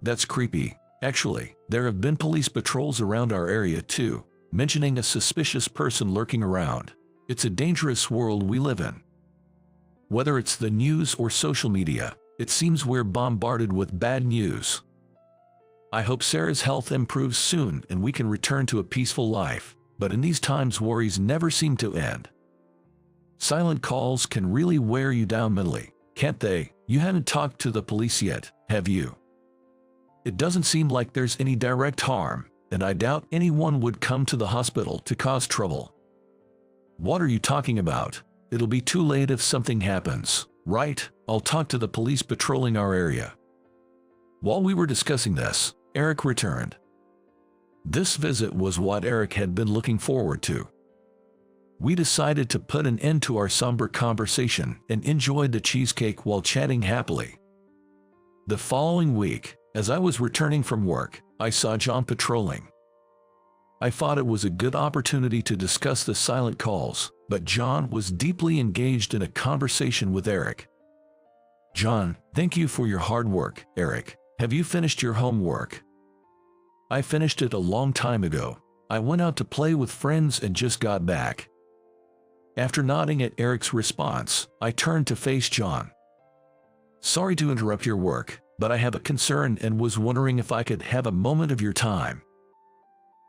That's creepy. Actually, there have been police patrols around our area too, mentioning a suspicious person lurking around. It's a dangerous world we live in. Whether it's the news or social media, it seems we're bombarded with bad news. I hope Sarah's health improves soon and we can return to a peaceful life, but in these times worries never seem to end. Silent calls can really wear you down mentally, can't they? You haven't talked to the police yet, have you? It doesn't seem like there's any direct harm, and I doubt anyone would come to the hospital to cause trouble. What are you talking about? It'll be too late if something happens, right? I'll talk to the police patrolling our area. While we were discussing this, Eric returned. This visit was what Eric had been looking forward to. We decided to put an end to our somber conversation and enjoyed the cheesecake while chatting happily. The following week, as I was returning from work, I saw John patrolling. I thought it was a good opportunity to discuss the silent calls, but John was deeply engaged in a conversation with Eric. John, thank you for your hard work, Eric. Have you finished your homework? I finished it a long time ago. I went out to play with friends and just got back. After nodding at Eric's response, I turned to face John. Sorry to interrupt your work, but I have a concern and was wondering if I could have a moment of your time.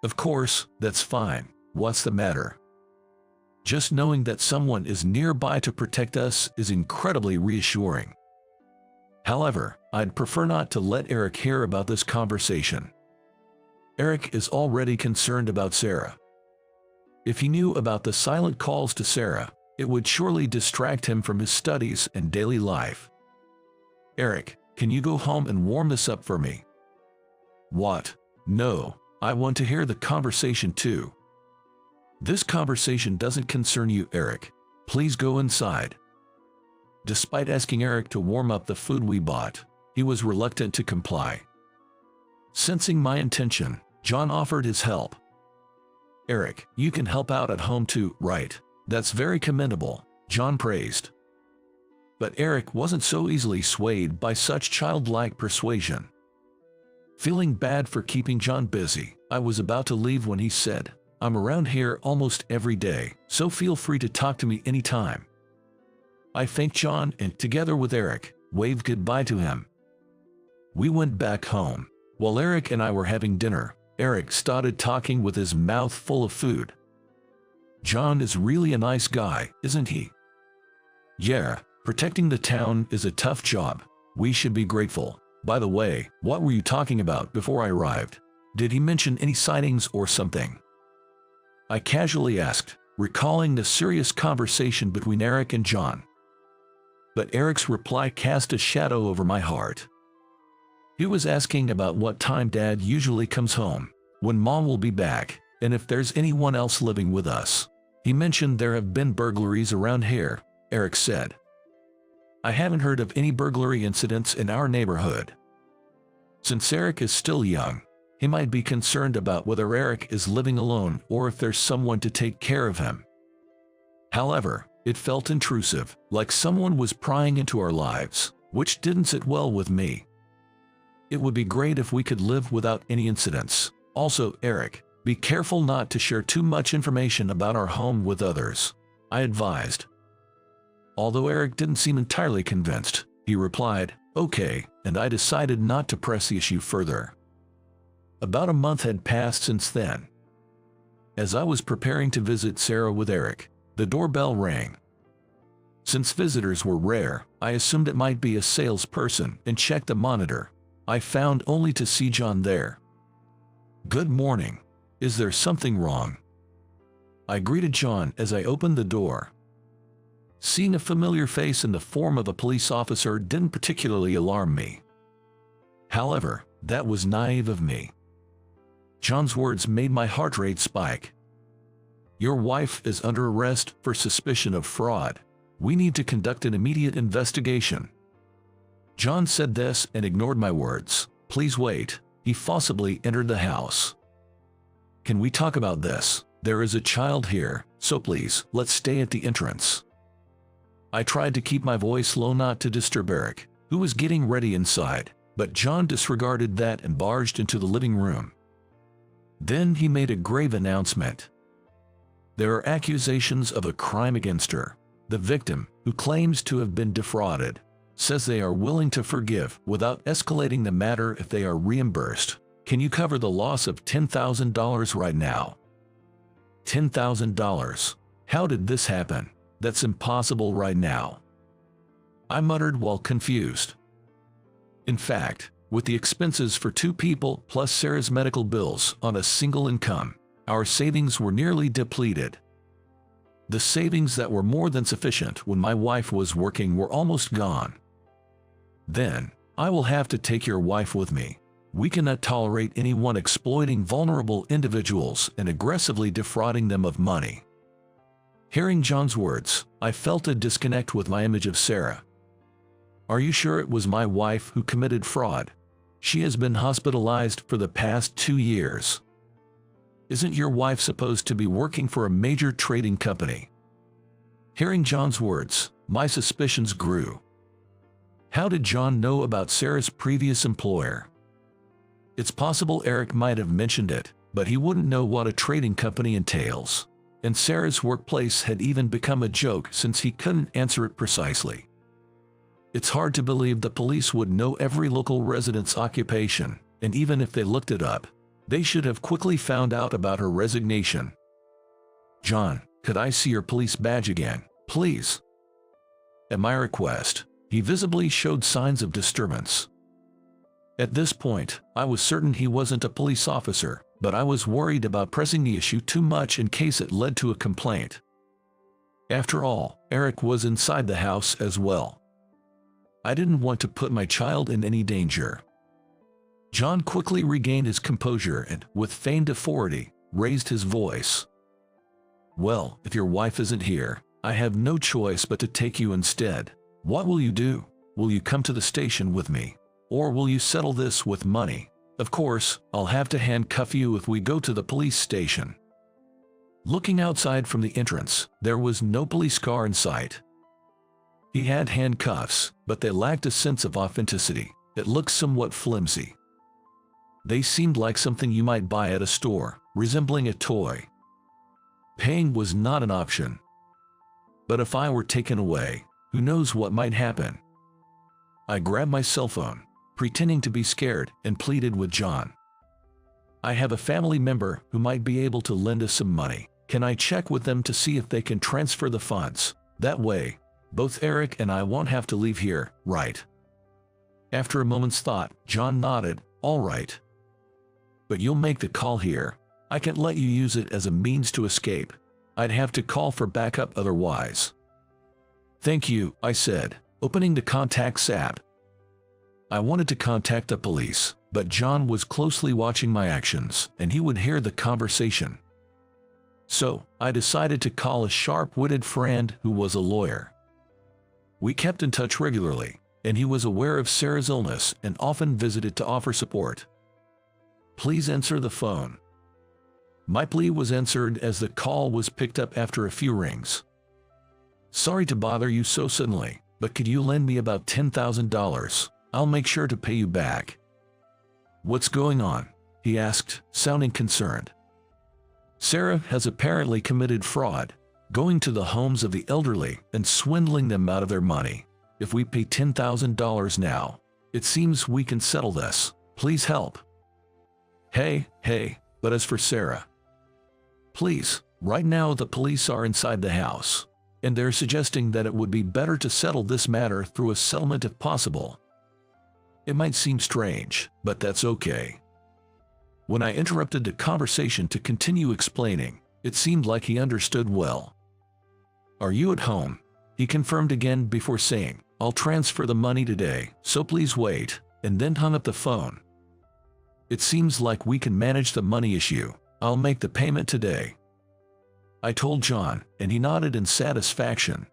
Of course, that's fine. What's the matter? Just knowing that someone is nearby to protect us is incredibly reassuring. However, I'd prefer not to let Eric hear about this conversation. Eric is already concerned about Sarah. If he knew about the silent calls to Sarah, it would surely distract him from his studies and daily life. Eric, can you go home and warm this up for me? What? No, I want to hear the conversation too. This conversation doesn't concern you, Eric. Please go inside. Despite asking Eric to warm up the food we bought, he was reluctant to comply. Sensing my intention, John offered his help. Eric, you can help out at home too, right? That's very commendable, John praised. But Eric wasn't so easily swayed by such childlike persuasion. Feeling bad for keeping John busy, I was about to leave when he said, I'm around here almost every day, so feel free to talk to me anytime. I thanked John and, together with Eric, waved goodbye to him. We went back home. While Eric and I were having dinner, Eric started talking with his mouth full of food. John is really a nice guy, isn't he? Yeah, protecting the town is a tough job. We should be grateful. By the way, what were you talking about before I arrived? Did he mention any sightings or something? I casually asked, recalling the serious conversation between Eric and John. But Eric's reply cast a shadow over my heart. He was asking about what time Dad usually comes home, when Mom will be back, and if there's anyone else living with us. He mentioned there have been burglaries around here, Eric said. I haven't heard of any burglary incidents in our neighborhood. Since Eric is still young, he might be concerned about whether Eric is living alone or if there's someone to take care of him. However, it felt intrusive, like someone was prying into our lives, which didn't sit well with me. It would be great if we could live without any incidents. Also, Eric, be careful not to share too much information about our home with others, I advised. Although Eric didn't seem entirely convinced, he replied, okay, and I decided not to press the issue further. About a month had passed since then. As I was preparing to visit Sarah with Eric, the doorbell rang. Since visitors were rare, I assumed it might be a salesperson and checked the monitor. I found only to see John there. Good morning. Is there something wrong? I greeted John as I opened the door. Seeing a familiar face in the form of a police officer didn't particularly alarm me. However, that was naive of me. John's words made my heart rate spike. Your wife is under arrest for suspicion of fraud. We need to conduct an immediate investigation." John said this and ignored my words. "Please wait." He forcibly entered the house. "Can we talk about this? There is a child here, so please, let's stay at the entrance." I tried to keep my voice low not to disturb Eric, who was getting ready inside, but John disregarded that and barged into the living room. Then he made a grave announcement. There are accusations of a crime against her. The victim, who claims to have been defrauded, says they are willing to forgive without escalating the matter if they are reimbursed. Can you cover the loss of $10,000 right now? $10,000? How did this happen? That's impossible right now, I muttered while confused. In fact, with the expenses for 2 people plus Sarah's medical bills on a single income, our savings were nearly depleted. The savings that were more than sufficient when my wife was working were almost gone. Then, I will have to take your wife with me. We cannot tolerate anyone exploiting vulnerable individuals and aggressively defrauding them of money. Hearing John's words, I felt a disconnect with my image of Sarah. Are you sure it was my wife who committed fraud? She has been hospitalized for the past 2 years. Isn't your wife supposed to be working for a major trading company? Hearing John's words, my suspicions grew. How did John know about Sarah's previous employer? It's possible Eric might have mentioned it, but he wouldn't know what a trading company entails. And Sarah's workplace had even become a joke since he couldn't answer it precisely. It's hard to believe the police would know every local resident's occupation, and even if they looked it up, they should have quickly found out about her resignation. John, could I see your police badge again, please? At my request, he visibly showed signs of disturbance. At this point, I was certain he wasn't a police officer, but I was worried about pressing the issue too much in case it led to a complaint. After all, Eric was inside the house as well. I didn't want to put my child in any danger. John quickly regained his composure and, with feigned authority, raised his voice. Well, if your wife isn't here, I have no choice but to take you instead. What will you do? Will you come to the station with me? Or will you settle this with money? Of course, I'll have to handcuff you if we go to the police station. Looking outside from the entrance, there was no police car in sight. He had handcuffs, but they lacked a sense of authenticity. It looked somewhat flimsy. They seemed like something you might buy at a store, resembling a toy. Paying was not an option. But if I were taken away, who knows what might happen? I grabbed my cell phone, pretending to be scared, and pleaded with John. I have a family member who might be able to lend us some money. Can I check with them to see if they can transfer the funds? That way, both Eric and I won't have to leave here, right? After a moment's thought, John nodded, all right. But you'll make the call here. I can't let you use it as a means to escape. I'd have to call for backup otherwise. Thank you, I said, opening the Contacts app. I wanted to contact the police, but John was closely watching my actions, and he would hear the conversation. So, I decided to call a sharp-witted friend who was a lawyer. We kept in touch regularly, and he was aware of Sarah's illness and often visited to offer support. Please answer the phone. My plea was answered as the call was picked up after a few rings. Sorry to bother you so suddenly, but could you lend me about $10,000? I'll make sure to pay you back. What's going on? He asked, sounding concerned. Sarah has apparently committed fraud, going to the homes of the elderly and swindling them out of their money. If we pay $10,000 now, it seems we can settle this. Please help. Hey, but as for Sarah, please, right now the police are inside the house, and they're suggesting that it would be better to settle this matter through a settlement if possible. It might seem strange, but that's okay. When I interrupted the conversation to continue explaining, it seemed like he understood well. Are you at home? He confirmed again before saying, I'll transfer the money today, so please wait, and then hung up the phone. It seems like we can manage the money issue. I'll make the payment today. I told John, and he nodded in satisfaction.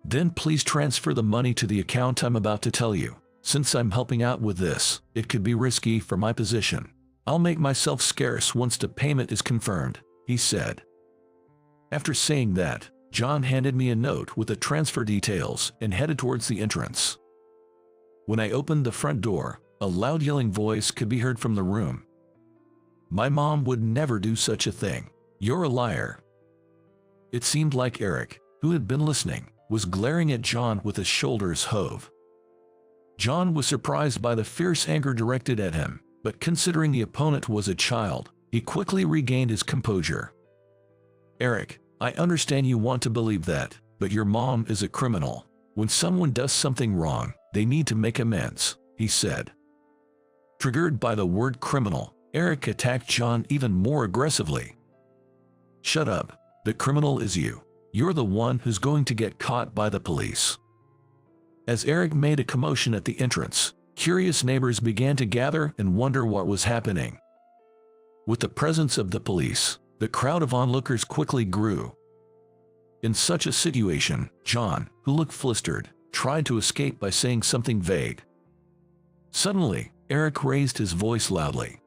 Then please transfer the money to the account I'm about to tell you. Since I'm helping out with this, it could be risky for my position. I'll make myself scarce once the payment is confirmed, he said. After saying that, John handed me a note with the transfer details and headed towards the entrance. When I opened the front door, a loud yelling voice could be heard from the room. My mom would never do such a thing. You're a liar. It seemed like Eric, who had been listening, was glaring at John with his shoulders hove. John was surprised by the fierce anger directed at him, but considering the opponent was a child, he quickly regained his composure. Eric, I understand you want to believe that, but your mom is a criminal. When someone does something wrong, they need to make amends, he said. Triggered by the word criminal, Eric attacked John even more aggressively. Shut up. The criminal is you. You're the one who's going to get caught by the police. As Eric made a commotion at the entrance, curious neighbors began to gather and wonder what was happening. With the presence of the police, the crowd of onlookers quickly grew. In such a situation, John, who looked flustered, tried to escape by saying something vague. Suddenly, Eric raised his voice loudly.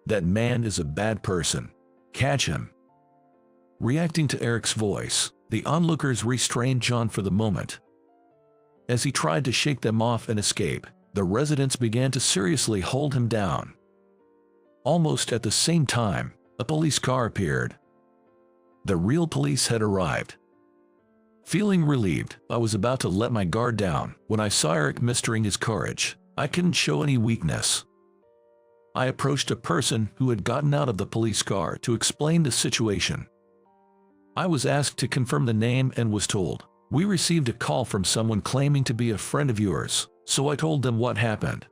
That man is a bad person. Catch him. Reacting to Eric's voice, the onlookers restrained John for the moment. As he tried to shake them off and escape, the residents began to seriously hold him down. Almost at the same time, a police car appeared. The real police had arrived. Feeling relieved, I was about to let my guard down when I saw Eric mustering his courage. I couldn't show any weakness. I approached a person who had gotten out of the police car to explain the situation. I was asked to confirm the name and was told, "We received a call from someone claiming to be a friend of yours," so I told them what happened.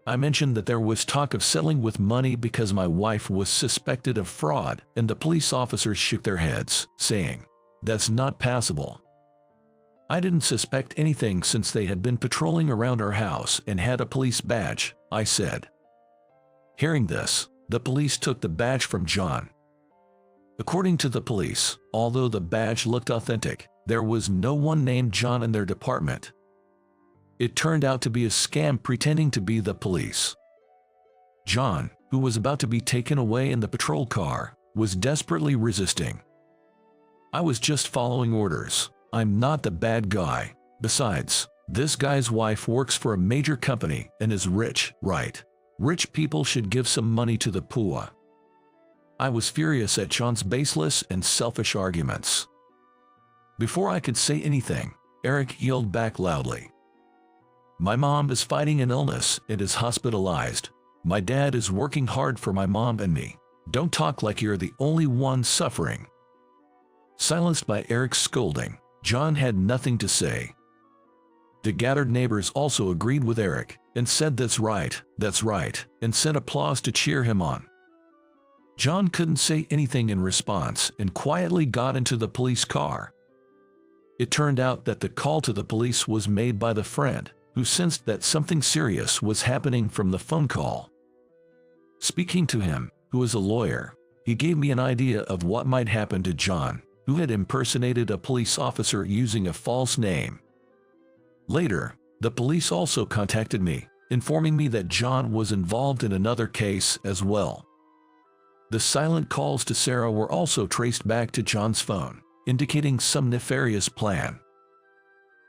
I mentioned that there was talk of settling with money because my wife was suspected of fraud, and the police officers shook their heads, saying, "That's not passable." I didn't suspect anything since they had been patrolling around our house and had a police badge, I said. Hearing this, the police took the badge from John. According to the police, although the badge looked authentic, there was no one named John in their department. It turned out to be a scam pretending to be the police. John, who was about to be taken away in the patrol car, was desperately resisting. I was just following orders. I'm not the bad guy. Besides, this guy's wife works for a major company and is rich, right? Rich people should give some money to the poor. I was furious at John's baseless and selfish arguments. Before I could say anything, Eric yelled back loudly. My mom is fighting an illness and is hospitalized. My dad is working hard for my mom and me. Don't talk like you're the only one suffering. Silenced by Eric's scolding, John had nothing to say. The gathered neighbors also agreed with Eric and said that's right, and sent applause to cheer him on. John couldn't say anything in response and quietly got into the police car. It turned out that the call to the police was made by the friend, who sensed that something serious was happening from the phone call. Speaking to him, who is a lawyer, he gave me an idea of what might happen to John, who had impersonated a police officer using a false name. Later, the police also contacted me, informing me that John was involved in another case as well. The silent calls to Sarah were also traced back to John's phone, indicating some nefarious plan.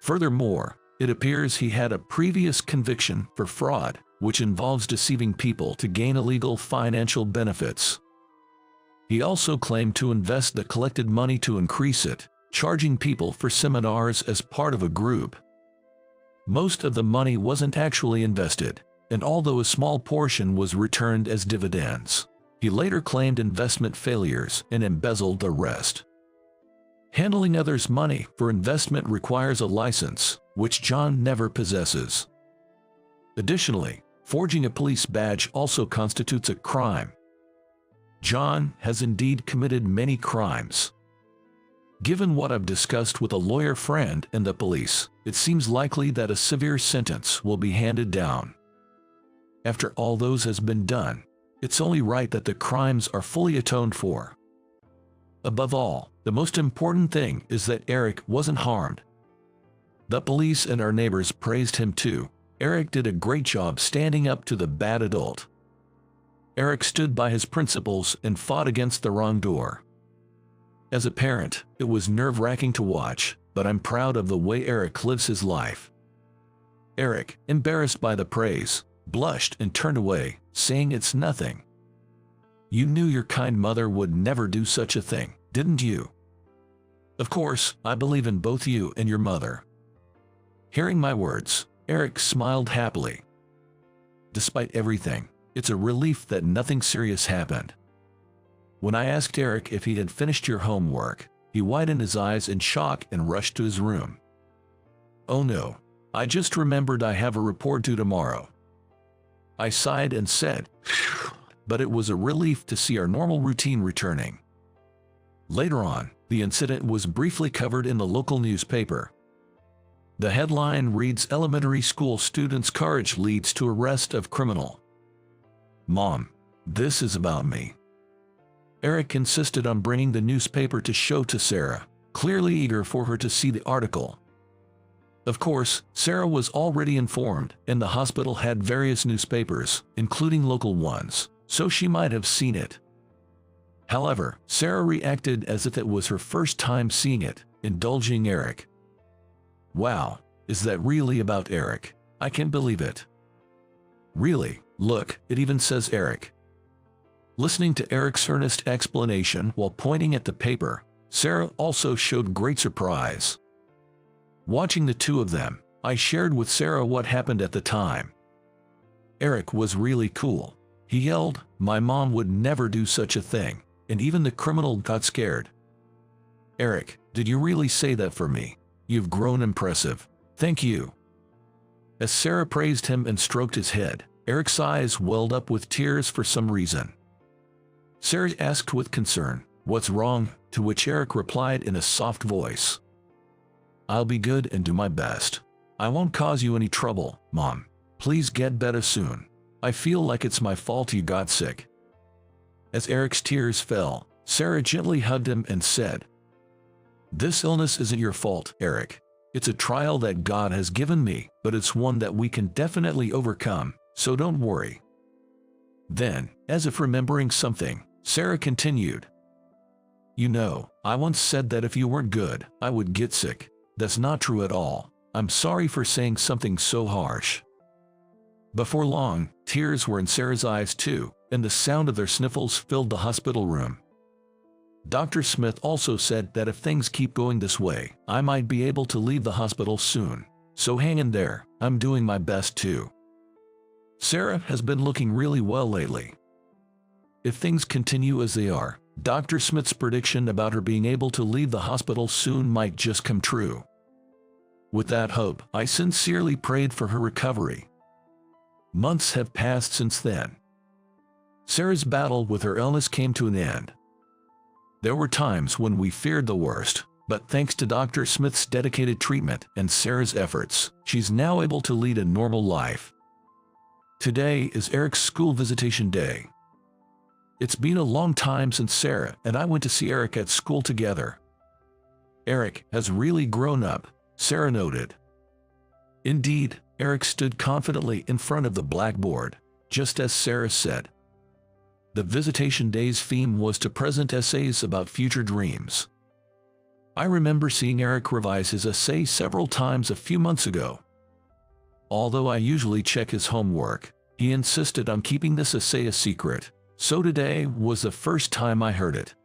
Furthermore, it appears he had a previous conviction for fraud, which involves deceiving people to gain illegal financial benefits. He also claimed to invest the collected money to increase it, charging people for seminars as part of a group. Most of the money wasn't actually invested, and although a small portion was returned as dividends, he later claimed investment failures and embezzled the rest. Handling others' money for investment requires a license, which John never possesses. Additionally, forging a police badge also constitutes a crime. John has indeed committed many crimes. Given what I've discussed with a lawyer friend and the police, it seems likely that a severe sentence will be handed down. After all those has been done, it's only right that the crimes are fully atoned for. Above all, the most important thing is that Eric wasn't harmed. The police and our neighbors praised him too. Eric did a great job standing up to the bad adult. Eric stood by his principles and fought against the wrong door. As a parent, it was nerve-wracking to watch, but I'm proud of the way Eric lives his life. Eric, embarrassed by the praise, blushed and turned away, saying it's nothing. You knew your kind mother would never do such a thing, didn't you? Of course, I believe in both you and your mother. Hearing my words, Eric smiled happily. Despite everything, it's a relief that nothing serious happened. When I asked Eric if he had finished your homework, he widened his eyes in shock and rushed to his room. Oh no, I just remembered I have a report due tomorrow. I sighed and said, but it was a relief to see our normal routine returning. Later on, the incident was briefly covered in the local newspaper. The headline reads, "Elementary school student's courage leads to arrest of criminal." Mom, this is about me. Eric insisted on bringing the newspaper to show to Sarah, clearly eager for her to see the article. Of course, Sarah was already informed, and the hospital had various newspapers, including local ones, so she might have seen it. However, Sarah reacted as if it was her first time seeing it, indulging Eric. Wow, is that really about Eric? I can't believe it. Really, look, it even says Eric. Listening to Eric's earnest explanation while pointing at the paper, Sarah also showed great surprise. Watching the two of them, I shared with Sarah what happened at the time. Eric was really cool. He yelled, "My mom would never do such a thing," and even the criminal got scared. Eric, did you really say that for me? You've grown impressive. Thank you. As Sarah praised him and stroked his head, Eric's eyes welled up with tears for some reason. Sarah asked with concern, "What's wrong?" to which Eric replied in a soft voice, "I'll be good and do my best. I won't cause you any trouble, Mom. Please get better soon. I feel like it's my fault you got sick." As Eric's tears fell, Sarah gently hugged him and said, "This illness isn't your fault, Eric. It's a trial that God has given me, but it's one that we can definitely overcome, so don't worry." Then, as if remembering something, Sarah continued, "You know, I once said that if you weren't good, I would get sick. That's not true at all. I'm sorry for saying something so harsh." Before long, tears were in Sarah's eyes too, and the sound of their sniffles filled the hospital room. Dr. Smith also said that if things keep going this way, I might be able to leave the hospital soon. So hang in there, I'm doing my best too. Sarah has been looking really well lately. If things continue as they are, Dr. Smith's prediction about her being able to leave the hospital soon might just come true. With that hope, I sincerely prayed for her recovery. Months have passed since then. Sarah's battle with her illness came to an end. There were times when we feared the worst, but thanks to Dr. Smith's dedicated treatment and Sarah's efforts, she's now able to lead a normal life. Today is Eric's school visitation day. It's been a long time since Sarah and I went to see Eric at school together. Eric has really grown up, Sarah noted. Indeed, Eric stood confidently in front of the blackboard, just as Sarah said. The visitation day's theme was to present essays about future dreams. I remember seeing Eric revise his essay several times a few months ago. Although I usually check his homework, he insisted on keeping this essay a secret, so today was the first time I heard it.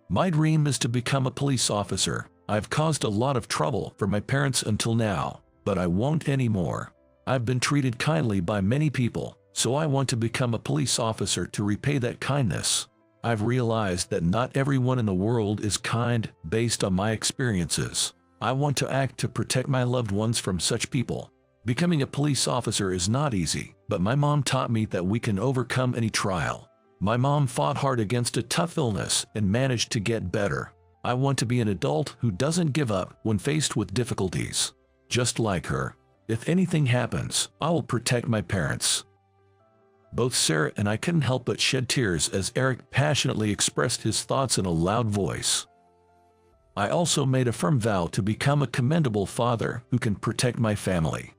My dream is to become a police officer. I've caused a lot of trouble for my parents until now, but I won't anymore. I've been treated kindly by many people, so I want to become a police officer to repay that kindness. I've realized that not everyone in the world is kind based on my experiences. I want to act to protect my loved ones from such people. Becoming a police officer is not easy, but my mom taught me that we can overcome any trial. My mom fought hard against a tough illness and managed to get better. I want to be an adult who doesn't give up when faced with difficulties. Just like her. If anything happens, I will protect my parents. Both Sarah and I couldn't help but shed tears as Eric passionately expressed his thoughts in a loud voice. I also made a firm vow to become a commendable father who can protect my family.